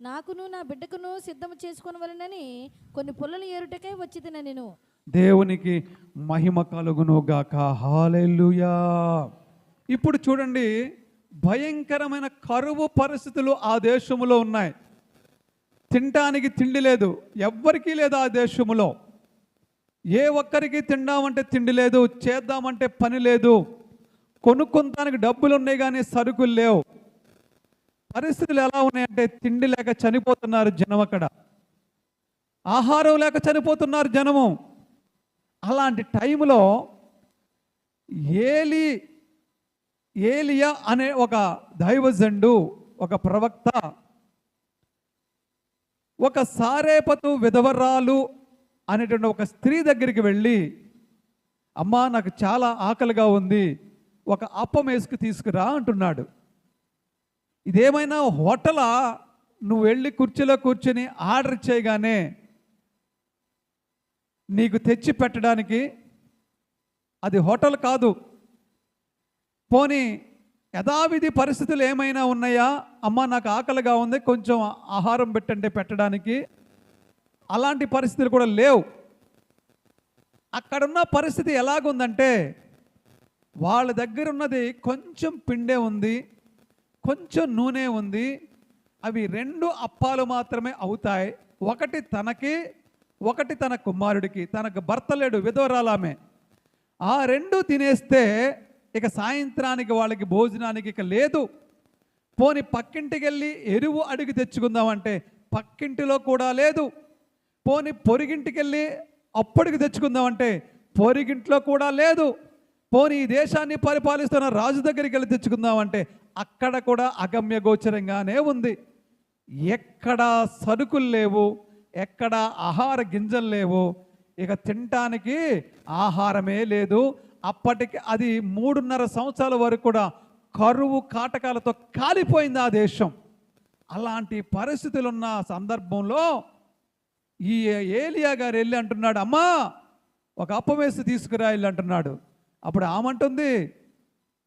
నాకును నా బిడ్డకును సిద్ధం చేసుకొనవలెనని కొన్ని పుల్లలు ఏరుటకై వచ్చితిన నేను. దేవునికి మహిమ కలుగును గాక. హల్లెలూయా. ఇప్పుడు చూడండి, భయంకరమైన కరువు పరిస్థితులు ఆ దేశములో ఉన్నాయి. తినటానికి తిండి లేదు, ఎవ్వరికీ లేదు ఆ దేశములో. ఏ ఒక్కరికి తిందామంటే తిండి లేదు, చేద్దామంటే పని లేదు, కొనుక్కొనడానికి డబ్బులు ఉన్నాయి కానీ సరుకులు లేవు. పరిస్థితులు ఎలా ఉన్నాయంటే తిండి లేక చనిపోతున్నారు జనం, అక్కడ ఆహారం లేక చనిపోతున్నారు జనము. అలాంటి టైంలో ఏలియా అనే ఒక దైవజనుడు, ఒక ప్రవక్త, ఒక సారేపతు విధవరాలు అనేటువంటి ఒక స్త్రీ దగ్గరికి వెళ్ళి, అమ్మా నాకు చాలా ఆకలిగా ఉంది, ఒక అప్పం వేసుకు తీసుకురా అంటున్నాడు. ఇదేమైనా హోటలా? నువ్వు వెళ్ళి కుర్చీలో కూర్చొని ఆర్డర్ చేయగానే నీకు తెచ్చి పెట్టడానికి? అది హోటల్ కాదు. పోనీ యథావిధి పరిస్థితులు ఏమైనా ఉన్నాయా? అమ్మ నాకు ఆకలిగా ఉంది, కొంచెం ఆహారం పెట్టంటే పెట్టడానికి? అలాంటి పరిస్థితులు కూడా లేవు. అక్కడున్న పరిస్థితి ఎలాగుందంటే, వాళ్ళ దగ్గర ఉన్నది కొంచెం పిండే ఉంది, కొంచెం నూనె ఉంది. అవి 2 అప్పాలు మాత్రమే అవుతాయి. ఒకటి తనకి, ఒకటి తన కుమారుడికి. తనకు భర్త లేడు, విధవరాలామె. ఆ 2 తినేస్తే ఇక సాయంత్రానికి వాళ్ళకి భోజనానికి ఇక లేదు. పోని పక్కింటికి వెళ్ళి ఎరువు అడిగి తెచ్చుకుందామంటే పక్కింటిలో కూడా లేదు. పోని పొరిగింటికి వెళ్ళి అప్పటికి తెచ్చుకుందామంటే పొరిగింట్లో కూడా లేదు. పోనీ ఈ దేశాన్ని పరిపాలిస్తున్న రాజు దగ్గరికి వెళ్ళి తెచ్చుకుందామంటే అక్కడ కూడా అగమ్య గోచరంగానే ఉంది. ఎక్కడ సరుకులు లేవు, ఎక్కడ ఆహార గింజలు లేవు, ఇక తినటానికి ఆహారమే లేదు. అప్పటికి అది 3.5 సంవత్సరాల వరకు కూడా కరువు కాటకాలతో కాలిపోయింది ఆ దేశం. అలాంటి పరిస్థితులు ఉన్న సందర్భంలో ఈ ఏలియా గారు వెళ్ళి అంటున్నాడు, అమ్మా ఒక అప్పం వేసి తీసుకురా వెళ్ళి అంటున్నాడు. అప్పుడు ఆమంటుంది,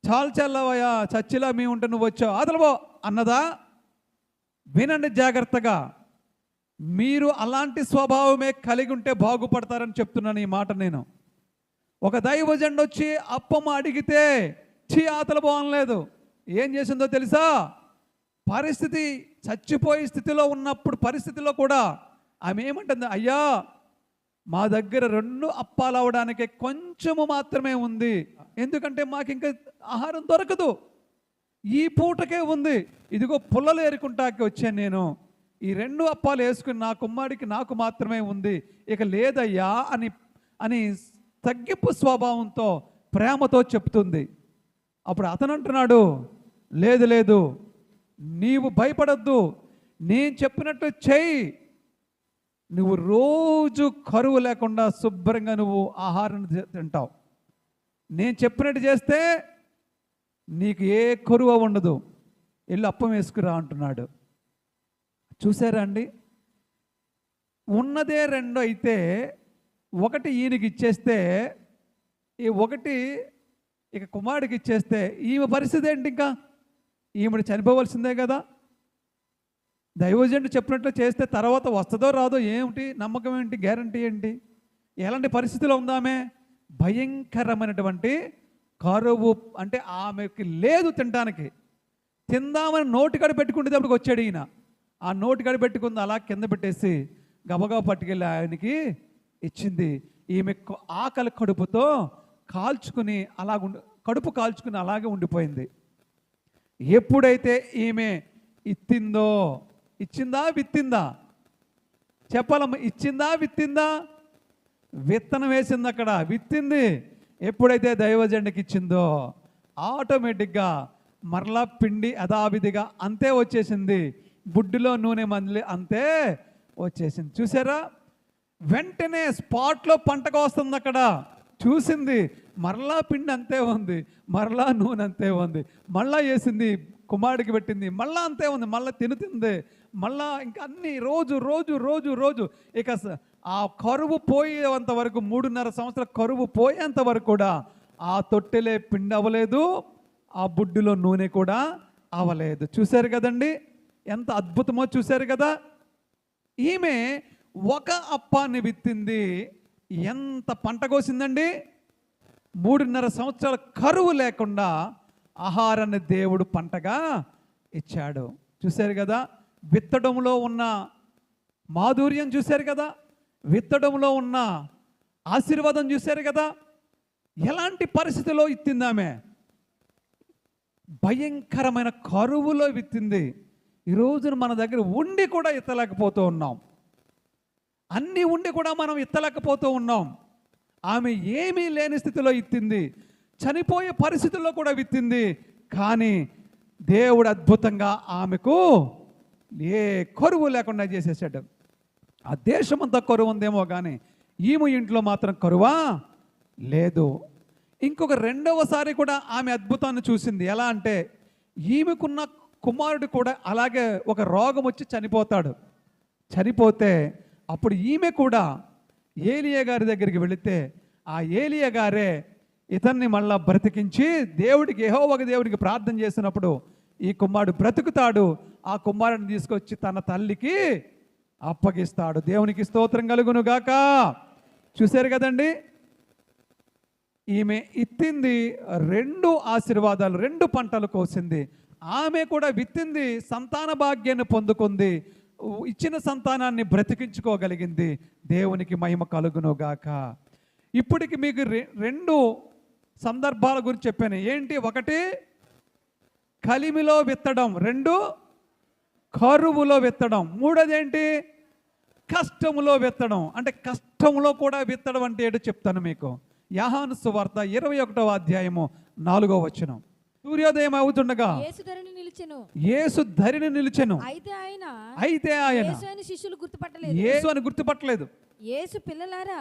చాలు చల్లవయ్యా, చచ్చిలా మీ ఉంటే నువ్వు వచ్చావు అదలవో అన్నదా. వినండి జాగ్రత్తగా, మీరు అలాంటి స్వభావమే కలిగి ఉంటే బాగుపడతారని చెప్తున్నాను ఈ మాట నేను. ఒక దైవజండు వచ్చి అప్పమ్మ అడిగితే ఆతల బాగలేదు. ఏం చేసిందో తెలుసా? పరిస్థితి చచ్చిపోయే స్థితిలో ఉన్నప్పుడు పరిస్థితిలో కూడా ఆమె ఏమంటుంది, అయ్యా మా దగ్గర 2 అప్పాలు అవడానికి కొంచెము మాత్రమే ఉంది, ఎందుకంటే మాకు ఇంకా ఆహారం దొరకదు, ఈ పూటకే ఉంది, ఇదిగో పుల్లలు ఏరుకుంటాకి వచ్చాను నేను, ఈ 2 అప్పాలు వేసుకుని నా కుమ్మాడికి నాకు మాత్రమే ఉంది, ఇక లేదయ్యా అని అని తగ్గింపు స్వభావంతో ప్రేమతో చెప్తుంది. అప్పుడు అతను అంటున్నాడు, లేదు లేదు, నీవు భయపడద్దు, నేను చెప్పినట్టు చెయ్యి, నువ్వు రోజు కరువు లేకుండా శుభ్రంగా నువ్వు ఆహారం తింటావు, నేను చెప్పినట్టు చేస్తే నీకు ఏ కరువు ఉండదు, వెళ్ళి అప్పం వేసుకురా అంటున్నాడు. చూసారా అండి, ఉన్నదే 2 అయితే 1 ఈయనకి ఇచ్చేస్తే ఈ 1 ఇక కుమారుడికి ఇచ్చేస్తే ఈమె పరిస్థితి ఏంటి? ఇంకా ఈమెడు చనిపోవలసిందే కదా. దైవజనుడు చెప్పినట్లు చేస్తే తర్వాత వస్తుందో రాదో ఏమిటి నమ్మకం ఏంటి, గ్యారంటీ ఏంటి? ఎలాంటి పరిస్థితిలో ఉందామే? భయంకరమైనటువంటి కరువు, అంటే ఆమెకి లేదు తినడానికి. తిందామని నోటికాడ పెట్టుకునేటప్పటికి వచ్చాడు ఈయన. ఆ నోటికాడ పెట్టుకుంది అలా కింద పెట్టేసి గబగబా పట్టుకెళ్ళి ఆయనకి ఇచ్చింది. ఈమె ఆకలి కడుపుతో కాల్చుకుని కడుపు కాల్చుకుని అలాగే ఉండిపోయింది. ఎప్పుడైతే ఈమె ఇచ్చిందా విత్తిందా? చెప్పాలమ్మ, ఇచ్చిందా విత్తిందా? విత్తనం వేసింది, అక్కడ విత్తింది. ఎప్పుడైతే దైవజనుడికి ఇచ్చిందో ఆటోమేటిక్గా మరలా పిండి యథావిధిగా అంతే వచ్చేసింది, బుడ్డిలో నూనె మందిలి అంతే వచ్చేసింది. చూసారా, వెంటనే స్పాట్లో పంటగా వస్తుంది. అక్కడ చూసింది, మరలా పిండి అంతే ఉంది, మరలా నూనె అంతే ఉంది, మళ్ళా వేసింది, కుమారుడికి పెట్టింది, మళ్ళా అంతే ఉంది, మళ్ళీ తినుతుంది, మళ్ళా ఇంకా అన్ని రోజు రోజు రోజు రోజు ఇక ఆ కరువు పోయేంత వరకు 3.5 సంవత్సరాల కరువు పోయేంత వరకు కూడా ఆ తొట్టెలే పిండి అవ్వలేదు, ఆ బుడ్డిలో నూనె కూడా అవ్వలేదు. చూశారు కదండి, ఎంత అద్భుతమో చూశారు కదా. ఈమె 1 అప్పాన్ని విత్తింది, ఎంత పంట కోసిందండి? 3.5 సంవత్సరాల కరువు లేకుండా ఆహారాన్ని దేవుడు పంటగా ఇచ్చాడు. చూశారు కదా, విత్తడంలో ఉన్న మాధుర్యం చూశారు కదా, విత్తడంలో ఉన్న ఆశీర్వాదం చూశారు కదా. ఎలాంటి పరిస్థితిలో ఇత్తిందామే? భయంకరమైన కరువులో విత్తింది. ఈ రోజున మన దగ్గర ఉండి కూడా ఎత్తలేకపోతూ ఉన్నాం, అన్నీ ఉండి కూడా మనం ఎత్తలేకపోతూ ఉన్నాం. ఆమె ఏమీ లేని స్థితిలో ఇత్తింది, చనిపోయే పరిస్థితుల్లో కూడా విత్తింది. కానీ దేవుడు అద్భుతంగా ఆమెకు ఏ కరువు లేకుండా చేసేసాడు. ఆ దేశమంతా కరువు ఉందేమో కానీ ఈమె ఇంట్లో మాత్రం కరువా లేదు. ఇంకొక 2వసారి కూడా ఆమె అద్భుతాన్ని చూసింది. ఎలా అంటే, ఈమెకున్న కుమారుడు కూడా అలాగే ఒక రోగం వచ్చి చనిపోతాడు. చనిపోతే అప్పుడు ఈమె కూడా ఏలియా గారి దగ్గరికి వెళితే ఆ ఏలియా గారే ఇతన్ని మళ్ళా బ్రతికించి యెహోవా దేవుడికి ప్రార్థన చేసినప్పుడు ఈ కుమారుడు బ్రతుకుతాడు. ఆ కుమారుడిని తీసుకొచ్చి తన తల్లికి అప్పగిస్తాడు. దేవునికి స్తోత్రం కలుగును గాక. చూశారు కదండి, ఈమె ఇత్తింది 2 ఆశీర్వాదాలు, 2 పంటలు కోసింది. ఆమె కూడా విత్తింది, సంతాన భాగ్యాన్ని పొందుకుంది, ఇచ్చిన సంతానాన్ని బ్రతికించుకోగలిగింది. దేవునికి మహిమ కలుగును గాక. ఇప్పటికి మీకు 2 సందర్భాల గురించి చెప్పాను. ఏంటి? 1 కలిమిలో విత్తడం, 2 కరువులో విత్తడం, 3 ఏంటి? కష్టములో విత్తడం. అంటే కష్టంలో కూడా విత్తడం అంటే ఏంటో చెప్తాను మీకు. యోహాను సువార్త 21వ అధ్యాయము 4వ వచనం. సూర్యోదయం అవుతుండగా యేసు ధరిని నిలిచెను. యేసు ధరిని నిలిచెను. అయితే ఆయన యేసు అని శిష్యులు గుర్తుపట్టలేదు. యేసు అని గుర్తుపట్టలేదు. యేసు పిల్లలారా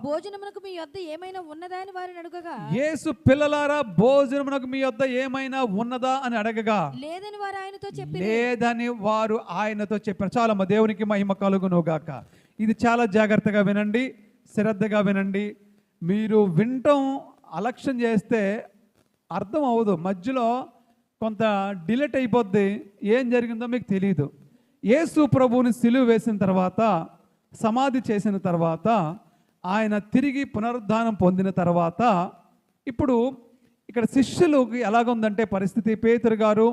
భోజనమునకు మీ యొద్ద ఏమైనా ఉన్నదా అని వారిని అడగగా, యేసు పిల్లలారా భోజనమునకు మీ యొద్ద ఏమైనా ఉన్నదా అని అడగగా, లేదని వారు ఆయనతో చెప్పారు. లేదని వారు ఆయనతో చెప్పారు. చాలమ్మ, దేవునికి మహిమ కలుగును గాక. ఇది చాలా జాగ్రత్తగా వినండి, శ్రద్ధగా వినండి. మీరు వినటం అలక్ష్యం చేస్తే అర్థం అవ్వదు, మధ్యలో కొంత డిలేట్ అయిపోద్ది, ఏం జరిగిందో మీకు తెలియదు. యేసు ప్రభువుని సిలువ వేసిన తర్వాత, సమాధి చేసిన తర్వాత, ఆయన తిరిగి పునరుద్ధానం పొందిన తర్వాత, ఇప్పుడు ఇక్కడ శిష్యులకి ఎలాగుందంటే పరిస్థితి, పేతురు గారు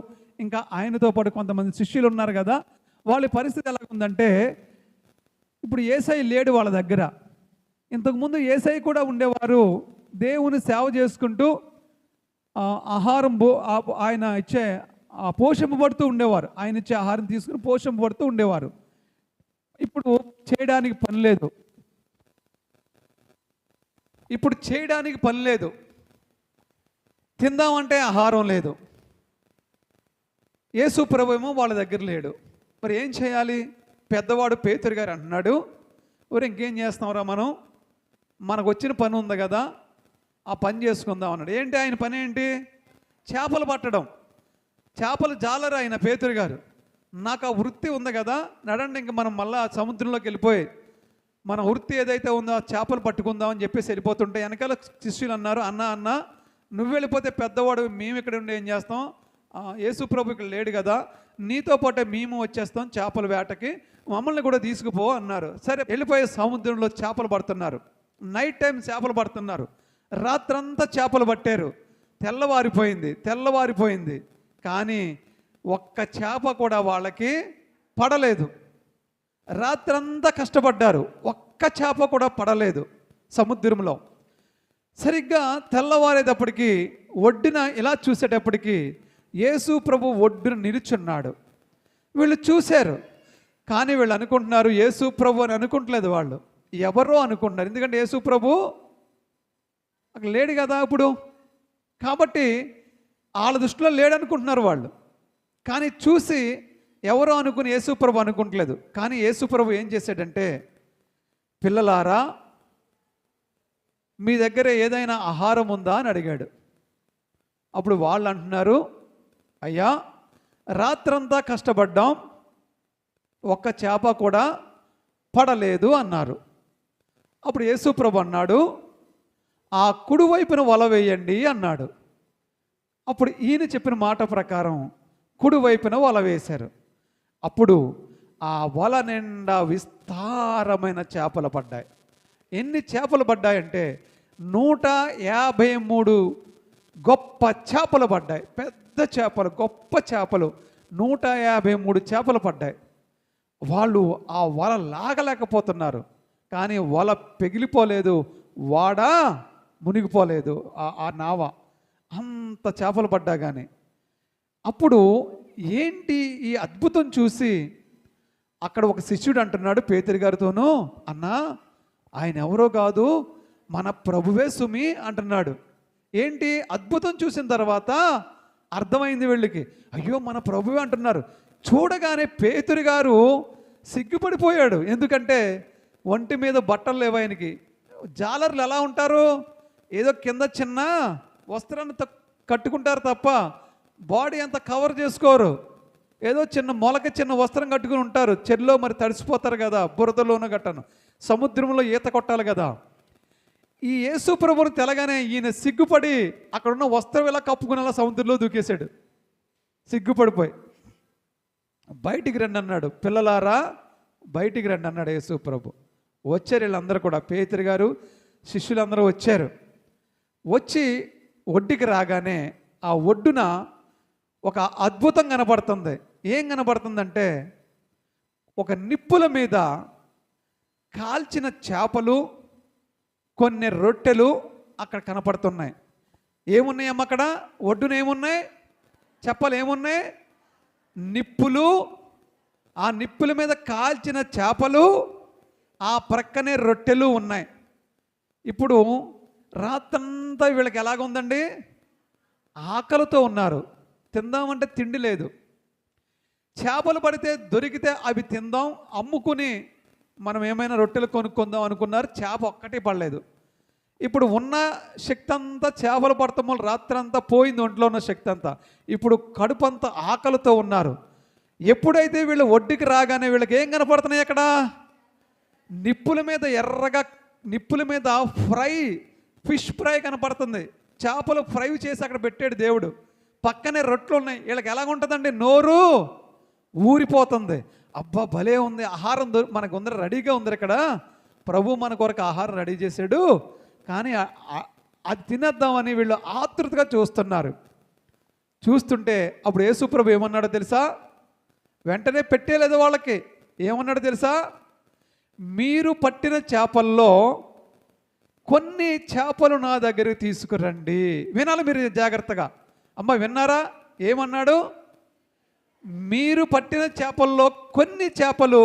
ఇంకా ఆయనతో పాటు కొంతమంది శిష్యులు ఉన్నారు కదా, వాళ్ళ పరిస్థితి ఎలాగుందంటే, ఇప్పుడు యేసయ్య లేడు వాళ్ళ దగ్గర. ఇంతకుముందు యేసయ్య కూడా ఉండేవారు, దేవుని సేవ చేసుకుంటూ ఆహారం ఆయన ఇచ్చే పోషింపబడుతూ ఉండేవారు. ఆయన ఇచ్చే ఆహారం తీసుకుని పోషింపబడుతూ ఉండేవారు. ఇప్పుడు చేయడానికి పని లేదు. ఇప్పుడు చేయడానికి పని లేదు, తిందామంటే ఆహారం లేదు. యేసు ప్రభు ఏమో వాళ్ళ దగ్గర లేడు. మరి ఏం చేయాలి? పెద్దవాడు పేతురు గారు అంటున్నాడు, ఊరు ఇంకేం చేస్తాంరా, మనకు వచ్చిన పని ఉంది కదా, ఆ పని చేసుకుందాం అన్నాడు. ఏంటి ఆయన పని? ఏంటి? చేపలు పట్టడం. చేపలు జాలరు ఆయన పేతురు గారు. నాకు ఆ వృత్తి ఉంది కదా, నడండి ఇంక మనం మళ్ళా సముద్రంలోకి వెళ్ళిపోయి మన వృత్తి ఏదైతే ఉందో ఆ చేపలు పట్టుకుందాం అని చెప్పేసి వెళ్ళిపోతుంటే వెనకాల శిష్యులు అన్నారు, అన్న నువ్వు వెళ్ళిపోతే పెద్దవాడు, మేము ఇక్కడ ఉండి ఏం చేస్తాం, యేసు ప్రభు ఇక్కడ లేడు కదా, నీతో పాటే మేము వచ్చేస్తాం చేపల వేటకి, మమ్మల్ని కూడా తీసుకుపో అన్నారు. సరే, వెళ్ళిపోయే సముద్రంలో చేపలు పడుతున్నారు. నైట్ టైం చేపలు పడుతున్నారు. రాత్రంతా చేపలు పట్టారు. తెల్లవారిపోయింది కానీ ఒక్క చేప కూడా వాళ్ళకి పడలేదు. రాత్రంతా కష్టపడ్డారు, ఒక్క చేప కూడా పడలేదు సముద్రంలో. సరిగ్గా తెల్లవారేటప్పటికి ఒడ్డున ఇలా చూసేటప్పటికి యేసు ప్రభు ఒడ్డున నిలుచున్నాడు. వీళ్ళు చూశారు, కానీ వీళ్ళు అనుకుంటున్నారు యేసు ప్రభు అని అనుకుంటలేదు, వాళ్ళు ఎవరో అనుకుంటున్నారు. ఎందుకంటే యేసు ప్రభు అక్కడ లేడు కదా ఇప్పుడు, కాబట్టి వాళ్ళ దృష్టిలో లేడనుకుంటున్నారు వాళ్ళు. కానీ చూసి ఎవరో అనుకుని యేసుప్రభు అనుకుంటలేదు. కానీ యేసుప్రభు ఏం చేశాడంటే, పిల్లలారా మీ దగ్గర ఏదైనా ఆహారం ఉందా అని అడిగాడు. అప్పుడు వాళ్ళు అంటున్నారు, అయ్యా రాత్రంతా కష్టపడ్డాం, ఒక్క చేప కూడా పడలేదు అన్నారు. అప్పుడు యేసుప్రభు అన్నాడు, ఆ కుడివైపున వల వేయండి అన్నాడు. అప్పుడు ఈయన చెప్పిన మాట ప్రకారం కుడివైపున వల వేశారు. అప్పుడు ఆ వల నిండా విస్తారమైన చేపలు పడ్డాయి. ఎన్ని చేపలు పడ్డాయంటే 153 గొప్ప చేపలు పడ్డాయి. పెద్ద చేపలు, గొప్ప చేపలు 153 చేపలు పడ్డాయి. వాళ్ళు ఆ వల లాగలేకపోతున్నారు, కానీ వల పెగిలిపోలేదు, వాడ మునిగిపోలేదు ఆ నావ, అంత చేపలు పడ్డా. కానీ అప్పుడు ఏంటి ఈ అద్భుతం చూసి అక్కడ ఒక శిష్యుడు అంటున్నాడు పేతురు గారితోనూ, అన్నా ఆయన ఎవరో కాదు, మన ప్రభువే సుమి అంటున్నాడు. ఏంటి అద్భుతం చూసిన తర్వాత అర్థమైంది వీళ్ళకి, అయ్యో మన ప్రభువే అంటున్నారు. చూడగానే పేతురు గారు సిగ్గుపడిపోయాడు. ఎందుకంటే ఒంటి మీద బట్టలు లేవు ఆయనకి. జాలర్లు ఎలా ఉంటారు, ఏదో కింద చిన్న వస్త్రాన్ని కట్టుకుంటారు తప్ప బాడీ అంతా కవర్ చేసుకోరు. ఏదో చిన్న వస్త్రం కట్టుకుని ఉంటారు. చెల్లో మరి తడిసిపోతారు కదా, బురదలోనూ గట్టను, సముద్రంలో ఈత కొట్టాలి కదా. ఈ యేసు ప్రభువుని తెలగానే ఈయన సిగ్గుపడి అక్కడున్న వస్త్రం ఇలా కప్పుకునేలా సముద్రంలో దూకేశాడు. సిగ్గుపడిపోయి బయటికి రండి అన్నాడు. పిల్లలారా బయటికి రండి అన్నాడు యేసు ప్రభు. వచ్చారు వీళ్ళందరూ కూడా, పేతురు గారు శిష్యులందరూ వచ్చారు. వచ్చి ఒడ్డుకి రాగానే ఆ ఒడ్డున ఒక అద్భుతం కనబడుతుంది. ఏం కనబడుతుందంటే, ఒక నిప్పుల మీద కాల్చిన చేపలు, కొన్ని రొట్టెలు అక్కడ కనపడుతున్నాయి. ఏమున్నాయమ్మ అక్కడ ఒడ్డున? ఏమున్నాయి చెప్పాలి, ఏమున్నాయి? నిప్పులు, ఆ నిప్పుల మీద కాల్చిన చేపలు, ఆ ప్రక్కనే రొట్టెలు ఉన్నాయి. ఇప్పుడు రాత్రంతా వీళ్ళకి ఎలాగ ఉందండి? ఆకలితో ఉన్నారు. తిందామంటే తిండి లేదు. చేపలు పడితే దొరికితే అవి తిందాం, అమ్ముకుని మనం ఏమైనా రొట్టెలు కొనుక్కుందాం అనుకున్నారు. చేప ఒక్కటి పడలేదు. ఇప్పుడు ఉన్న శక్తి అంతా చేపలు పడతాం వల్ల రాత్రంతా పోయింది, ఒంట్లో ఉన్న శక్తి అంతా. ఇప్పుడు కడుపు అంతా ఆకలితో ఉన్నారు. ఎప్పుడైతే వీళ్ళు ఒడ్డుకి రాగానే వీళ్ళకి ఏం కనపడుతున్నాయి? అక్కడ నిప్పుల మీద ఎర్రగా, నిప్పుల మీద ఫిష్ ఫ్రై కనపడుతుంది. చేపలు ఫ్రై చేసి అక్కడ పెట్టాడు దేవుడు. పక్కనే రొట్టెలు ఉన్నాయి. వీళ్ళకి ఎలాగుంటుందండి? నోరు ఊరిపోతుంది. అబ్బా భలే ఉంది, ఆహారం మనకు ఉందర, రెడీగా ఉంది ఇక్కడ. ప్రభు మన కొరకు ఆహారం రెడీ చేశాడు, కానీ అది తినేద్దామని వీళ్ళు ఆతృతగా చూస్తున్నారు. చూస్తుంటే అప్పుడు యేసు ప్రభు ఏమన్నాడో తెలుసా? వెంటనే పెట్టేలేదు వాళ్ళకి. ఏమన్నాడో తెలుసా? మీరు పట్టిన చేపల్లో కొన్ని చేపలు నా దగ్గరికి తీసుకురండి. వినాలి మీరు జాగ్రత్తగా. అమ్మ విన్నారా? ఏమన్నాడు? మీరు పట్టిన చేపల్లో కొన్ని చేపలు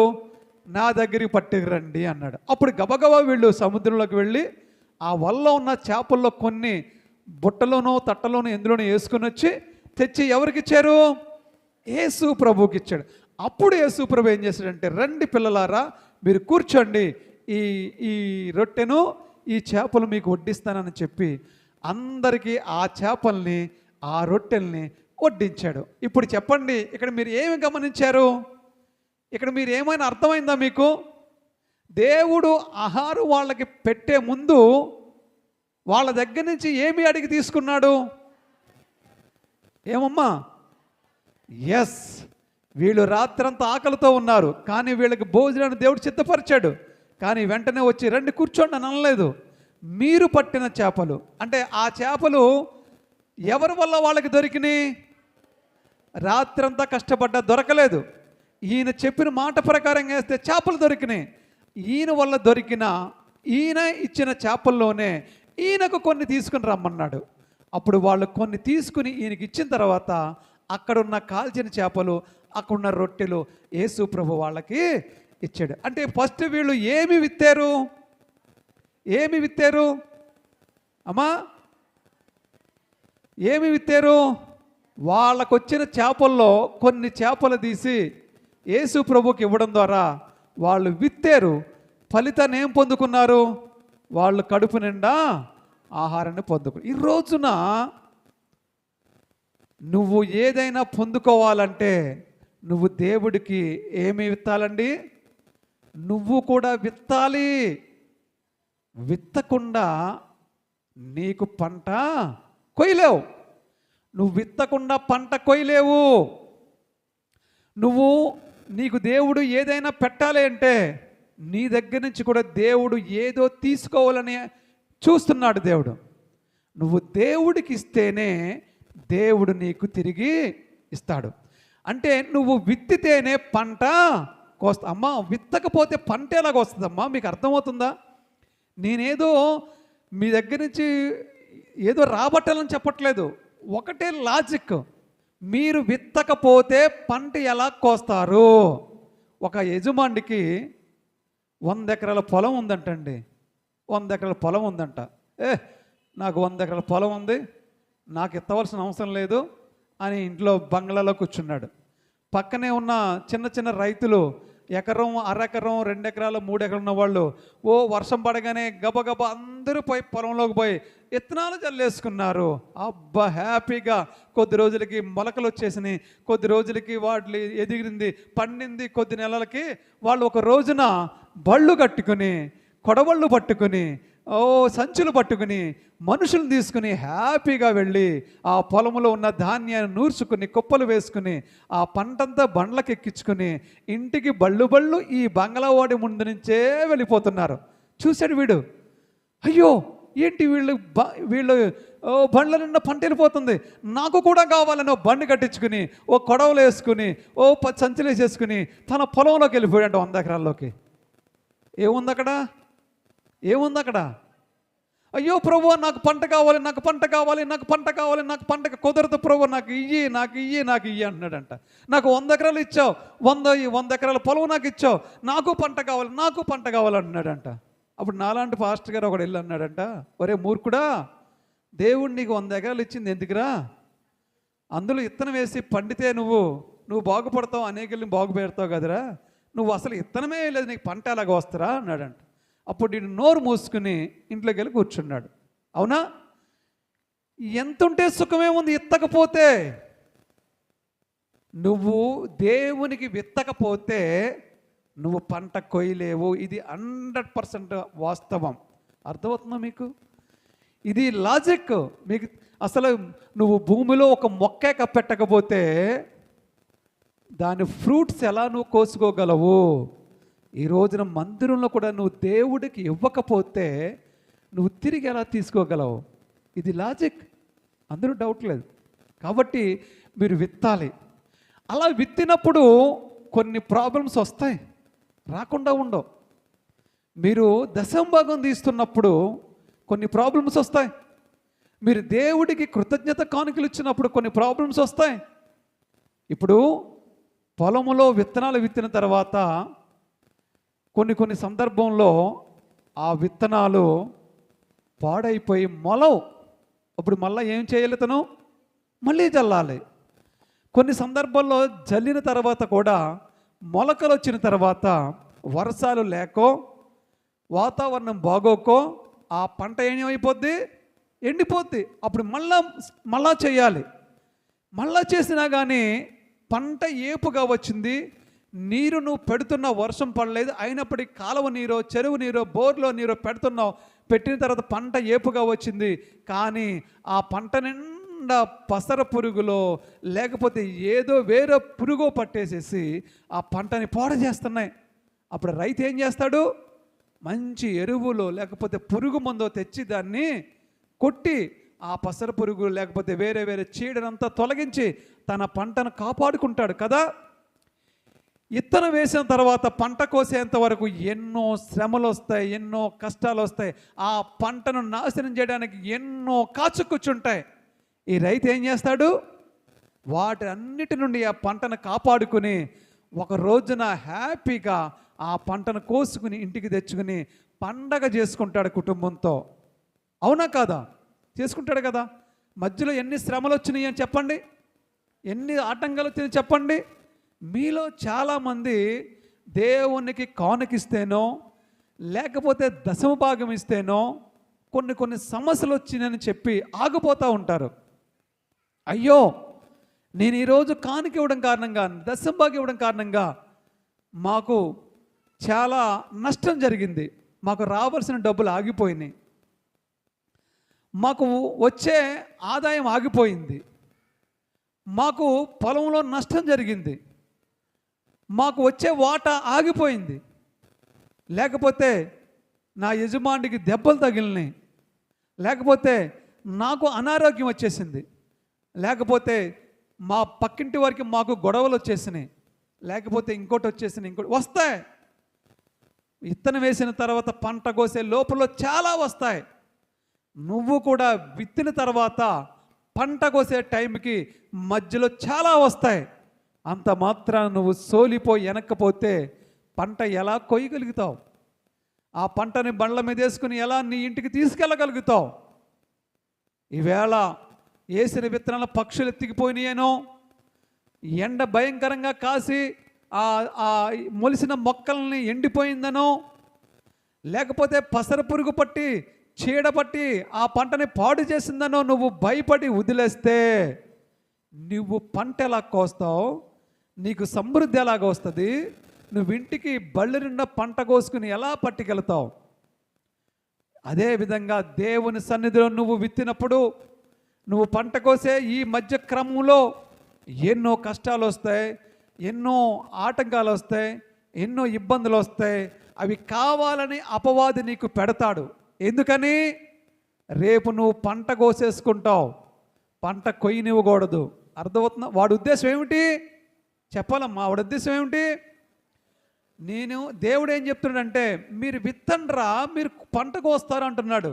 నా దగ్గరికి పట్టుకురండి అన్నాడు. అప్పుడు గబగబా వీళ్ళు సముద్రంలోకి వెళ్ళి ఆ వల్ల ఉన్న చేపల్లో కొన్ని బుట్టలోనో తట్టలోనో ఎందులోనో వేసుకుని వచ్చి తెచ్చి ఎవరికి ఇచ్చారు? యేసు ప్రభుకి ఇచ్చాడు. అప్పుడు యేసు ప్రభు ఏం చేశాడంటే, రండి పిల్లలారా మీరు కూర్చోండి, ఈ రొట్టెను ఈ చేపలు మీకు వడ్డిస్తానని చెప్పి అందరికీ ఆ చేపల్ని ఆ రొట్టెల్ని వడ్డించాడు. ఇప్పుడు చెప్పండి, ఇక్కడ మీరు ఏమి గమనించారు? ఇక్కడ మీరు ఏమైనా అర్థమైందా మీకు? దేవుడు ఆహారం వాళ్ళకి పెట్టే ముందు వాళ్ళ దగ్గర నుంచి ఏమి అడిగి తీసుకున్నాడు? ఏమమ్మా? ఎస్, వీళ్ళు రాత్రంతా ఆకలితో ఉన్నారు, కానీ వీళ్ళకి భోజనాన్ని దేవుడు సిద్ధపరిచాడు. కానీ వెంటనే వచ్చి రండి కూర్చోండి అని అనలేదు. మీరు పట్టిన చేపలు అంటే ఆ చేపలు ఎవరి వల్ల వాళ్ళకి దొరికినాయి? రాత్రంతా కష్టపడ్డా దొరకలేదు. ఈయన చెప్పిన మాట ప్రకారం వేస్తే చేపలు దొరికినాయి. ఈయన వల్ల దొరికిన, ఈయన ఇచ్చిన చేపల్లోనే ఈయనకు కొన్ని తీసుకుని రమ్మన్నాడు. అప్పుడు వాళ్ళు కొన్ని తీసుకుని ఈయనకి ఇచ్చిన తర్వాత అక్కడున్న కాల్చిన చేపలు, అక్కడున్న రొట్టెలు యేసు ప్రభు వాళ్ళకి ఇచ్చాడు. అంటే ఫస్ట్ వీళ్ళు ఏమి విత్తారు? ఏమి విత్తారు అమ్మా? ఏమి విత్తారు? వాళ్ళకు వచ్చిన చేపల్లో కొన్ని చేపలు తీసి యేసు ప్రభుకి ఇవ్వడం ద్వారా వాళ్ళు విత్తారు. ఫలితాన్ని ఏం పొందుకున్నారు? వాళ్ళు కడుపు నిండా ఆహారాన్ని పొందుకున్నారు. ఈ రోజున నువ్వు ఏదైనా పొందుకోవాలంటే నువ్వు దేవుడికి ఏమి విత్తాలండి? నువ్వు కూడా విత్తాలి. విత్తకుండా నీకు పంట కొయ్యలేవు. నువ్వు విత్తకుండా పంట కొయ్యలేవు. నీకు దేవుడు ఏదైనా పెట్టాలి అంటే నీ దగ్గర నుంచి కూడా దేవుడు ఏదో తీసుకోవాలని చూస్తున్నాడు దేవుడు. నువ్వు దేవుడికి ఇస్తేనే దేవుడు నీకు తిరిగి ఇస్తాడు. అంటే నువ్వు విత్తితేనే పంట కోస్తా. అమ్మా విత్తకపోతే పంట ఎలాగ వస్తుందమ్మా? మీకు అర్థమవుతుందా? నేనేదో మీ దగ్గర నుంచి ఏదో రాబట్టాలని చెప్పట్లేదు. ఒకటే లాజిక్, మీరు విత్తకపోతే పంట ఎలా కోస్తారు? ఒక యజమానికి 100 ఎకరాల పొలం ఉందంటండి. 100 ఎకరాల పొలం ఉందంట. నాకు 100 ఎకరాల పొలం ఉంది, నాకు ఎత్తవలసిన అవసరం లేదు అని ఇంట్లో బంగ్లాలో కూర్చున్నాడు. పక్కనే ఉన్న చిన్న చిన్న రైతులు ఎకరం, అరెకరం, 2 ఎకరాలు, 3 ఎకరాలు ఉన్న వాళ్ళు వర్షం పడగానే గబగబ అందరూ పోయి పొలంలోకి పోయి విత్తనాలు జల్లేసుకున్నారు. అబ్బా హ్యాపీగా. కొద్ది రోజులకి మొలకలు వచ్చేసినాయి, కొద్ది రోజులకి వాటి ఎదిగింది, పండింది. కొద్ది నెలలకి వాళ్ళు ఒక రోజున బళ్ళు కట్టుకుని, కొడవళ్ళు పట్టుకుని, సంచులు పట్టుకుని, మనుషులను తీసుకుని హ్యాపీగా వెళ్ళి ఆ పొలంలో ఉన్న ధాన్యాన్ని నూర్చుకుని కుప్పలు వేసుకుని ఆ పంటంతా బండ్లకు ఎక్కించుకుని ఇంటికి బళ్ళు ఈ బంగ్లావాడి ముందు నుంచే వెళ్ళిపోతున్నారు. చూశాడు వీడు, అయ్యో ఏంటి వీళ్ళు బండ్ల నిండా పంట వెళ్ళిపోతుంది, నాకు కూడా కావాలని బండి కట్టించుకుని కొడవలు వేసుకుని సంచులు వేసేసుకుని తన పొలంలోకి వెళ్ళిపోయాడు 100 ఎకరాల్లోకి. ఏముంది అక్కడ? ఏముంది అక్కడ? అయ్యో ప్రభు నాకు పంట కావాలి, నాకు పంట కావాలి, నాకు పంట కావాలి, నాకు పంట కుదరదు ప్రభు, నాకు ఇయ్యి అంటున్నాడంట. నాకు 100 ఎకరాలు ఇచ్చావు, 100 ఎకరాల పొలం నాకు ఇచ్చావు, నాకు పంట కావాలి, నాకు పంట కావాలి అంటున్నాడంట. అప్పుడు నాలాంటి పాస్టర్ గారు ఒకడు వెళ్ళి అన్నాడంట, ఒరే మూర్ఖుడా, దేవుడు నీకు 100 ఎకరాలు ఇచ్చింది ఎందుకురా? అందులో ఇత్తనం వేసి పండితే నువ్వు బాగుపడతావు, అనేకల్ని బాగు పెడతావు కదరా, నువ్వు అసలు ఇత్తనమే లేదు, నీకు పంట ఎలాగ వస్తారా అన్నాడంట. అప్పుడు నేను నోరు మూసుకుని ఇంట్లోకి వెళ్ళి కూర్చున్నాడు. అవునా? ఎంతుంటే సుఖమే ఉంది ఎత్తకపోతే. నువ్వు దేవునికి విత్తకపోతే నువ్వు పంట కొయ్యలేవు. ఇది 100% వాస్తవం. అర్థమవుతుందా మీకు? ఇది లాజిక్. మీకు అసలు నువ్వు భూమిలో ఒక మొక్కే కప్పెట్టకపోతే దాని ఫ్రూట్స్ ఎలా నువ్వు కోసుకోగలవు? ఈ రోజున మందిరంలో కూడా నువ్వు దేవుడికి ఇవ్వకపోతే నువ్వు తిరిగి ఎలా తీసుకోగలవు? ఇది లాజిక్, అందరూ డౌట్ లేదు. కాబట్టి మీరు విత్తాలి. అలా విత్తినప్పుడు కొన్ని ప్రాబ్లమ్స్ వస్తాయి, రాకుండా ఉండవు. మీరు దశంభాగం తీస్తున్నప్పుడు కొన్ని ప్రాబ్లమ్స్ వస్తాయి. మీరు దేవుడికి కృతజ్ఞత కానుకలు ఇచ్చినప్పుడు కొన్ని ప్రాబ్లమ్స్ వస్తాయి. ఇప్పుడు పొలములో విత్తనాలు విత్తిన తర్వాత కొన్ని సందర్భంలో ఆ విత్తనాలు పాడైపోయి మొలవు. అప్పుడు మళ్ళీ ఏం చేయాలి? తను మళ్ళీ జల్లాలి. కొన్ని సందర్భాల్లో జల్లిన తర్వాత కూడా మొలకలు వచ్చిన తర్వాత వర్షాలు లేకో వాతావరణం బాగోకో ఆ పంట ఏమైపోద్ది? ఎండిపోద్ది. అప్పుడు మళ్ళా చేయాలి. మళ్ళా చేసినా కానీ పంట ఏపుగా వచ్చింది, నీరు నువ్వు పెడుతున్న వర్షం పడలేదు, అయినప్పటికీ కాలువ నీరో చెరువు నీరో బోర్లో నీరో పెడుతున్నావు, పెట్టిన తర్వాత పంట ఏపుగా వచ్చింది. కానీ ఆ పంట నిండా పసర పురుగులో లేకపోతే ఏదో వేరే పురుగో పట్టేసేసి ఆ పంటని పాడు చేస్తున్నాయి. అప్పుడు రైతు ఏం చేస్తాడు? మంచి ఎరువులో లేకపోతే పురుగు మందో తెచ్చి దాన్ని కొట్టి ఆ పసర పురుగు లేకపోతే వేరే చీడనంతా తొలగించి తన పంటను కాపాడుకుంటాడు కదా. ఇత్తనం వేసిన తర్వాత పంట కోసేంత వరకు ఎన్నో శ్రమలు వస్తాయి, ఎన్నో కష్టాలు వస్తాయి. ఆ పంటను నాశనం చేయడానికి ఎన్నో కాచుకూర్చుంటాయి. ఈ రైతు ఏం చేస్తాడు? వాటి అన్నిటి నుండి ఆ పంటను కాపాడుకుని ఒక రోజున హ్యాపీగా ఆ పంటను కోసుకుని ఇంటికి తెచ్చుకుని పండగ చేసుకుంటాడు కుటుంబంతో. అవునా కాదా? చేసుకుంటాడు కదా. మధ్యలో ఎన్ని శ్రమలు వచ్చినాయి అని చెప్పండి, ఎన్ని ఆటంకాలు వచ్చినాయి చెప్పండి. మీలో చాలామంది దేవునికి కానుకిస్తేనో లేకపోతే దశమ భాగం ఇస్తేనో కొన్ని సమస్యలు వచ్చినాయని చెప్పి ఆగిపోతూ ఉంటారు. అయ్యో, నేను ఈరోజు కానుక ఇవ్వడం కారణంగా, దశమ భాగం ఇవ్వడం కారణంగా మాకు చాలా నష్టం జరిగింది, మాకు రావాల్సిన డబ్బులు ఆగిపోయినాయి, మాకు వచ్చే ఆదాయం ఆగిపోయింది, మాకు పొలంలో నష్టం జరిగింది, మాకు వచ్చే వాటా ఆగిపోయింది, లేకపోతే నా యజమానికి దెబ్బలు తగిలినాయి, లేకపోతే నాకు అనారోగ్యం వచ్చేసింది, లేకపోతే మా పక్కింటి వారికి మాకు గొడవలు వచ్చేసినాయి, లేకపోతే ఇంకోటి వచ్చేసినాయి, ఇంకోటి వస్తాయి. విత్తనం వేసిన తర్వాత పంట కోసే లోపల చాలా వస్తాయి. నువ్వు కూడా విత్తిన తర్వాత పంట కోసే టైంకి మధ్యలో చాలా వస్తాయి. అంత మాత్రాన నువ్వు సోలిపోయి వెనక్కపోతే పంట ఎలా కొయ్యగలుగుతావు? ఆ పంటని బండ్ల మీద వేసుకుని ఎలా నీ ఇంటికి తీసుకెళ్ళగలుగుతావు? ఈవేళ వేసిన విత్తనాల పక్షులు ఎత్తికిపోయినాయేనో, ఎండ భయంకరంగా కాసి ఆ మొలిసిన మొక్కల్ని ఎండిపోయిందనో, లేకపోతే పసర పురుగు పట్టి చీడ పట్టి ఆ పంటని పాడు చేసిందనో నువ్వు భయపడి వదిలేస్తే నువ్వు పంట ఎలా కోస్తావు? నీకు సమృద్ధి ఎలాగ వస్తుంది? నువ్వు ఇంటికి బళ్ళు నిండా పంట కోసుకుని ఎలా పట్టుకెళ్తావు? అదేవిధంగా దేవుని సన్నిధిలో నువ్వు విత్తినప్పుడు, నువ్వు పంట కోసే ఈ మధ్య క్రమంలో ఎన్నో కష్టాలు వస్తాయి, ఎన్నో ఆటంకాలు వస్తాయి, ఎన్నో ఇబ్బందులు వస్తాయి. అవి కావాలని అపవాది నీకు పెడతాడు. ఎందుకని? రేపు నువ్వు పంట కోసేసుకుంటావు, పంట కొయ్యనివ్వకూడదు. అర్థమవుతుందా? వాడి ఉద్దేశం ఏమిటి చెప్పాలమ్మా? వాడి ఉద్దేశం ఏమిటి? దేవుడు ఏం చెప్తున్నాడంటే, మీరు విత్తండ్రా, మీరు పంట కోస్తారు అంటున్నాడు.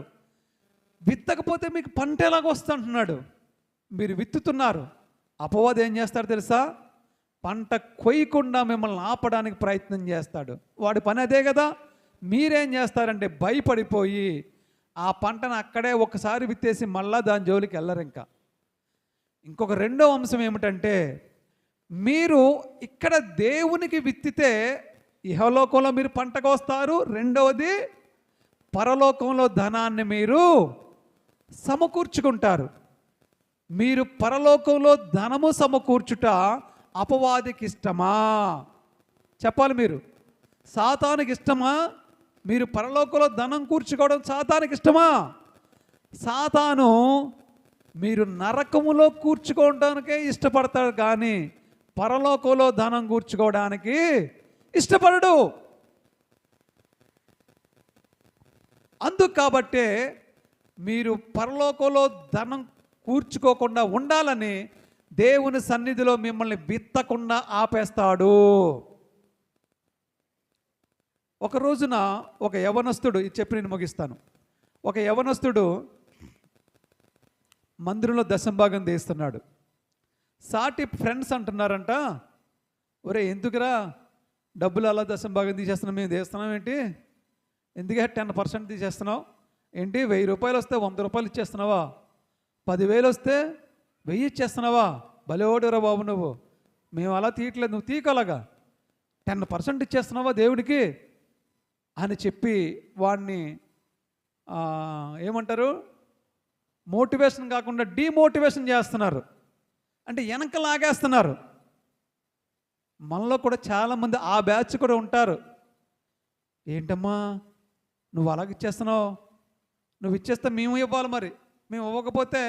విత్తకపోతే మీకు పంట ఎలాగ వస్తుంది అంటున్నాడు. మీరు విత్తుతున్నారు. అపవాది ఏం చేస్తాడు తెలుసా? పంట కొయ్యకుండా మిమ్మల్ని ఆపడానికి ప్రయత్నం చేస్తాడు. వాడి పని అదే కదా. మీరేం చేస్తారంటే భయపడిపోయి ఆ పంటను అక్కడే ఒకసారి విత్తేసి మళ్ళా దాని జోలికి వెళ్ళరు. ఇంకొక రెండో అంశం ఏమిటంటే, మీరు ఇక్కడ దేవునికి విత్తితే ఇహలోకంలో మీరు పంట కోస్తారు. రెండవది, పరలోకంలో ధనాన్ని మీరు సమకూర్చుకుంటారు. మీరు పరలోకంలో ధనము సమకూర్చుట అపవాదికి ఇష్టమా? చెప్పాలి. మీరు సాతానికి ఇష్టమా? మీరు పరలోకంలో ధనం కూర్చుకోవడం సాతానికి ఇష్టమా? సాతాను మీరు నరకములో కూర్చుకోవడానికే ఇష్టపడతాడు, కానీ పరలోకంలో ధనం కూర్చుకోవడానికి ఇష్టపడడు. అందుకు కాబట్టే మీరు పరలోకంలో ధనం కూర్చుకోకుండా ఉండాలని దేవుని సన్నిధిలో మిమ్మల్ని విత్తకుండా ఆపేస్తాడు. ఒక రోజున ఒక యవనస్తుడు, ఇది చెప్పి నేను ముగిస్తాను. ఒక యవనస్తుడు మందిరంలో దశంభాగం తీస్తున్నాడు. సాటి ఫ్రెండ్స్ అంటున్నారంట, ఒరే ఎందుకురా డబ్బులు అలా దశంభాగం తీసేస్తున్నాం, మేము తీస్తున్నాం ఏంటి, ఎందుకే 10% తీసేస్తున్నావు ఏంటి, 1000 రూపాయలు వస్తే 100 రూపాయలు ఇచ్చేస్తున్నావా, 10,000 వస్తే 1000 ఇచ్చేస్తున్నావా, భలేవాడురా బాబు నువ్వు, మేము అలా తీయట్లేదు, నువ్వు తీయకలాగా 10% ఇచ్చేస్తున్నావా దేవుడికి అని చెప్పి వాడిని ఏమంటారు, మోటివేషన్ కాకుండా డీమోటివేషన్ చేస్తున్నారు. అంటే వెనక లాగేస్తున్నారు. మనలో కూడా చాలామంది ఆ బ్యాచ్ కూడా ఉంటారు. ఏంటమ్మా నువ్వు అలాగ ఇచ్చేస్తున్నావు, నువ్వు ఇచ్చేస్తే మేము ఇవ్వాలి, మరి మేము ఇవ్వకపోతే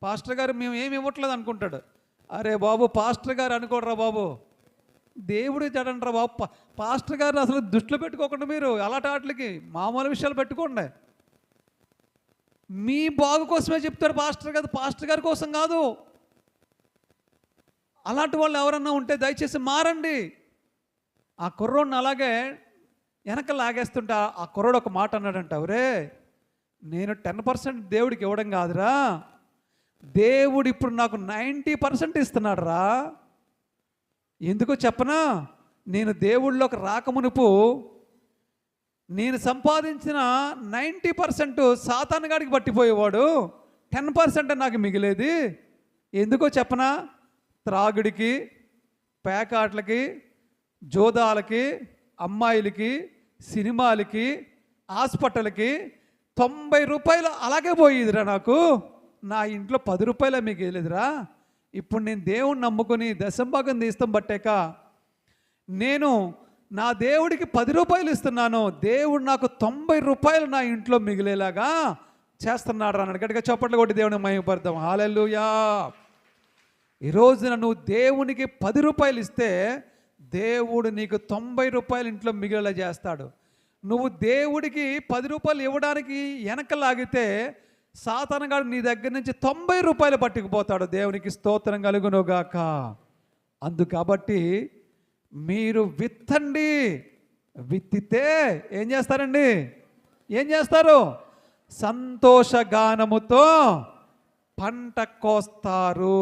పాస్టర్ గారు మేము ఏమి ఇవ్వట్లేదు అనుకుంటాడు. అరే బాబు పాస్టర్ గారు అనుకోడరా బాబు, దేవుడు జడండ్రా బాబు. పాస్టర్ గారు అసలు దృష్టిలో పెట్టుకోకుండా మీరు అలాంటి వాటికి మామూలు విషయాలు పెట్టుకోండి. మీ బాగు కోసమే చెప్తాడు పాస్టర్ గారు, పాస్టర్ గారి కోసం కాదు. అలాంటి వాళ్ళు ఎవరన్నా ఉంటే దయచేసి మారండి. ఆ కుర్రోడిని అలాగే వెనక లాగేస్తుంటే ఆ కుర్రోడు ఒక మాట అన్నాడంట, ఒరే నేను 10% దేవుడికి ఇవ్వడం కాదురా, దేవుడు ఇప్పుడు నాకు 90% ఇస్తున్నాడు రా. ఎందుకో చెప్పనా, నేను దేవుళ్ళలోకి రాకమునుపు నేను సంపాదించిన 90% సాతాను గాడికి పట్టిపోయేవాడు, 10% నాకు మిగిలేది. ఎందుకో చెప్పనా, త్రాగుడికి, పేకాట్లకి, జోదాలకి, అమ్మాయిలకి, సినిమాలకి, హాస్పిటల్కి 90 రూపాయలు అలాగే పోయేదిరా నాకు, నా ఇంట్లో 10 రూపాయలే మిగిలేదురా. ఇప్పుడు నేను దేవుణ్ణి నమ్ముకుని దశంభాగం తీస్తాం బట్టాక నేను నా దేవుడికి 10 రూపాయలు ఇస్తున్నాను, దేవుడు నాకు 90 రూపాయలు నా ఇంట్లో మిగిలేలాగా చేస్తున్నాడు అన్నాడు. గట్టిగా చప్పట్లు కొట్టి దేవుని మహిమపడదాం. హల్లెలూయా. ఈరోజున నువ్వు దేవునికి 10 రూపాయలు ఇస్తే దేవుడు నీకు 90 రూపాయలు ఇంట్లో మిగిలేలా చేస్తాడు. నువ్వు దేవుడికి 10 రూపాయలు ఇవ్వడానికి వెనక లాగితే సాతానుగాడు నీ దగ్గర నుంచి 90 రూపాయలు పట్టుకుపోతాడు. దేవునికి స్తోత్రం కలుగునుగాక. కాబట్టి మీరు విత్తండి, విత్తితే ఏం చేస్తారండి, ఏం చేస్తారు, సంతోషగానముతో పంట కోస్తారు.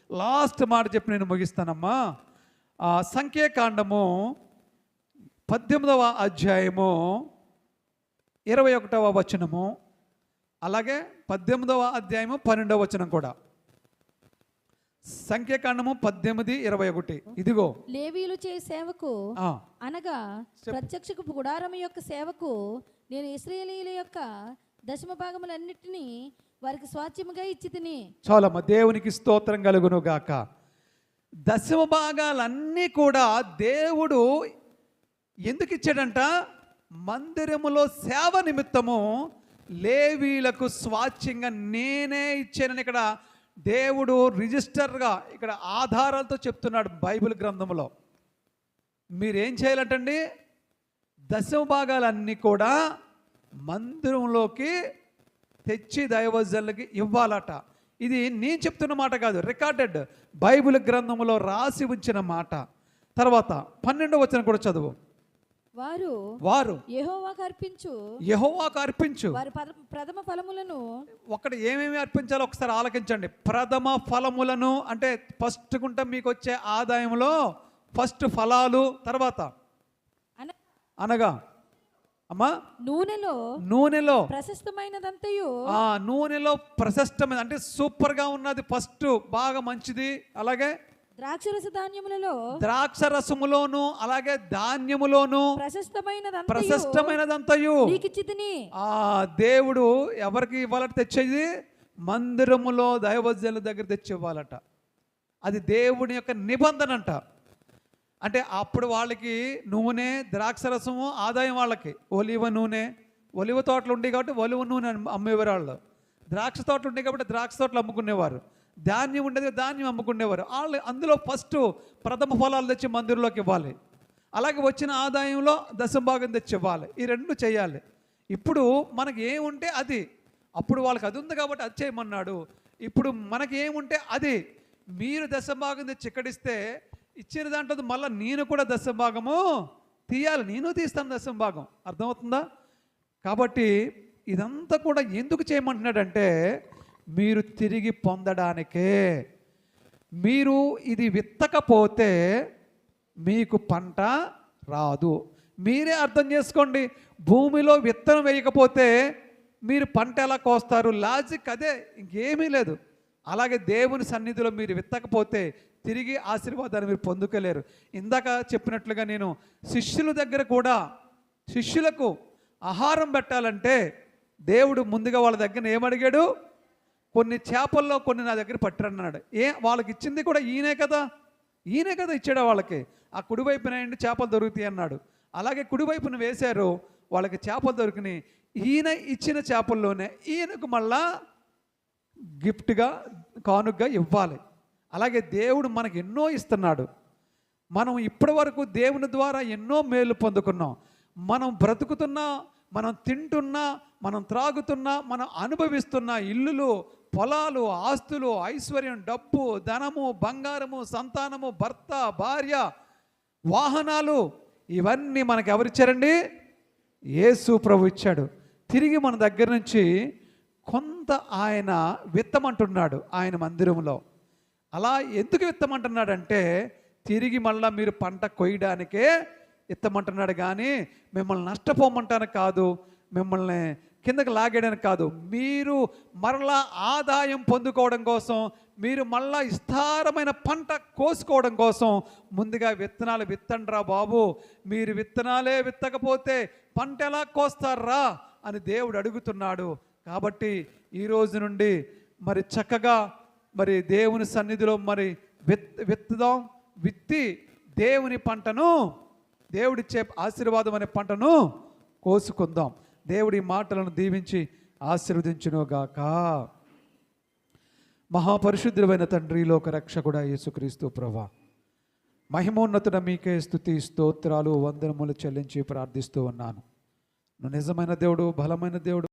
లాస్ట్ మాట చెప్పి నేను ముగిస్తానమ్మా. సంఖ్యాకాండము 18వ అధ్యాయము 21వ వచనము, అలాగే 18వ అధ్యాయము 12వ వచనం కూడా. సంఖ్యాకాండము 18:21. ఇదిగో లేవీయులు చే సేవకు అనగా ప్రత్యక్ష గుడారము యొక్క సేవకు నేను ఇశ్రాయేలీయుల యొక్క దశమ భాగములన్నిటినీ వారికి స్వాస్థ్యముగా ఇచ్చి తిని. చాలమ్మ, దేవునికి స్తోత్రం కలుగును గాక. దశమ భాగాలన్నీ కూడా దేవుడు ఎందుకు ఇచ్చాడంట, మందిరములో సేవ నిమిత్తము లేవీలకు స్వాస్థ్యంగా నేనే ఇచ్చానని ఇక్కడ దేవుడు రిజిస్టర్గా ఇక్కడ ఆధారాలతో చెప్తున్నాడు బైబిల్ గ్రంథంలో. మీరేం చేయాలంటండి, దశమ భాగాలన్నీ కూడా మందిరంలోకి తెచ్చి దైవజనులకి ఇవ్వాలట. ఇది నేను చెప్తున్న మాట కాదు, రికార్డెడ్ బైబిల్ గ్రంథంలో రాసి ఉంచిన మాట. తర్వాత 12వ వచనం కూడా చదువు. వారు యెహోవాకు అర్పించు వారి ప్రథమ ఫలములను. ఒకటి ఏమేమి అర్పించాలో ఒకసారి ఆలకించండి. ప్రథమ ఫలములను అంటే ఫస్ట్ గుంట మీకు వచ్చే ఆదాయంలో ఫస్ట్ ఫలాలు, తర్వాత అనగా అమ్మా నూనెలో ప్రశస్తమైనదంతయు నూనెలో ప్రశస్తమైన అంటే సూపర్ గా ఉన్నది, ఫస్ట్ బాగా మంచిది. అలాగే ద్రాక్షరసములోను అలాగే ధాన్యములోను ప్రశస్తమైనదంతయు దేవుడు ఎవరికి ఇవ్వాలట? తెచ్చేది మందిరములో దైవజనుల దగ్గర తెచ్చి ఇవ్వాలట. అది దేవుని యొక్క నిబంధన అంట. అంటే అప్పుడు వాళ్ళకి నూనె ద్రాక్షరసము ఆదాయం, వాళ్ళకి ఒలివ నూనె, ఒలివ తోటలు ఉండే కాబట్టి ఒలివ నూనె అమ్మేవారు వాళ్ళు. ద్రాక్ష తోటలు ఉండే కాబట్టి ద్రాక్ష తోటలు అమ్ముకునేవారు. ధాన్యం ఉండేది, ధాన్యం అమ్ముకునేవారు వాళ్ళు. అందులో ఫస్ట్ ప్రథమ ఫలాలు తెచ్చి మందిరంలోకి ఇవ్వాలి. అలాగే వచ్చిన ఆదాయంలో దశంభాగం తెచ్చి ఇవ్వాలి. ఈ రెండు చేయాలి. ఇప్పుడు మనకి ఏముంటే అది, అప్పుడు వాళ్ళకి అది ఉంది కాబట్టి అది చేయమన్నాడు. ఇప్పుడు మనకి ఏముంటే అది, మీరు దశంభాగం తెచ్చి ఇక్కడిస్తే ఇచ్చిన దాంట్లో మళ్ళీ నేను కూడా దశంభాగము తీయాలి, నేను తీస్తాను దశంభాగం. అర్థమవుతుందా? కాబట్టి ఇదంతా కూడా ఎందుకు చేయమంటున్నాడంటే మీరు తిరిగి పొందడానికే. మీరు ఇది విత్తకపోతే మీకు పంట రాదు. మీరే అర్థం చేసుకోండి. భూమిలో విత్తనం వేయకపోతే మీరు పంట ఎలా కోస్తారు? లాజిక్ అదే, ఇంకేమీ లేదు. అలాగే దేవుని సన్నిధిలో మీరు విత్తకపోతే తిరిగి ఆశీర్వాదాన్ని మీరు పొందుకోలేరు. ఇందాక చెప్పినట్లుగా నేను శిష్యుల దగ్గర కూడా, శిష్యులకు ఆహారం పెట్టాలంటే దేవుడు ముందుగా వాళ్ళ దగ్గర ఏమడిగాడు? కొన్ని చేపల్లో కొన్ని నా దగ్గర పట్టరన్నాడు. వాళ్ళకి ఇచ్చింది కూడా ఈయనే కదా ఇచ్చాడు వాళ్ళకి. ఆ కుడివైపున చేపలు దొరుకుతాయి అన్నాడు. అలాగే కుడివైపున వేశారు, వాళ్ళకి చేపలు దొరికినాయి. ఈయన ఇచ్చిన చేపల్లోనే ఈయనకు మళ్ళా గిఫ్ట్గా కానుకగా ఇవ్వాలి. అలాగే దేవుడు మనకు ఎన్నో ఇస్తున్నాడు. మనం ఇప్పటి వరకు దేవుని ద్వారా ఎన్నో మేలు పొందుకున్నాం. మనం బ్రతుకుతున్నా, మనం తింటున్నా, మనం త్రాగుతున్నా, మనం అనుభవిస్తున్న ఇల్లులు, పొలాలు, ఆస్తులు, ఐశ్వర్యం, డబ్బు, ధనము, బంగారము, సంతానము, భర్త, భార్య, వాహనాలు, ఇవన్నీ మనకు ఎవరిచ్చారండి? యేసు ప్రభు ఇచ్చాడు. తిరిగి మన దగ్గర నుంచి కొంత ఆయన విత్తమంటున్నాడు ఆయన మందిరంలో. అలా ఎందుకు విత్తమంటున్నాడంటే తిరిగి మళ్ళీ మీరు పంట కొయ్యడానికే విత్తమంటున్నాడు, కానీ మిమ్మల్ని నష్టపోమంటానికి కాదు, మిమ్మల్ని కిందకి లాగేయడానికి కాదు. మీరు మరలా ఆదాయం పొందుకోవడం కోసం, మీరు మళ్ళా విస్తారమైన పంట కోసుకోవడం కోసం ముందుగా విత్తనాలు విత్తండ్రా బాబు. మీరు విత్తనాలే విత్తకపోతే పంట ఎలా కోస్తారా అని దేవుడు అడుగుతున్నాడు. కాబట్టి ఈరోజు నుండి మరి చక్కగా మరి దేవుని సన్నిధిలో మరి విత్తుదాం. విత్తి దేవుని పంటను, దేవుడిచ్చే ఆశీర్వాదం అనే పంటను కోసుకుందాం. దేవుడి మాటలను దీవించి ఆశీర్వదించునుగాక. మహాపరిశుద్ధుడైన తండ్రి, లోక రక్షకుడా యేసుక్రీస్తు ప్రభువా, మహిమోన్నతుడ మీకే స్తుతి స్తోత్రాలు వందనములు చెల్లించి ప్రార్థిస్తూ ఉన్నాను. నువ్వు నిజమైన దేవుడు, బలమైన దేవుడు.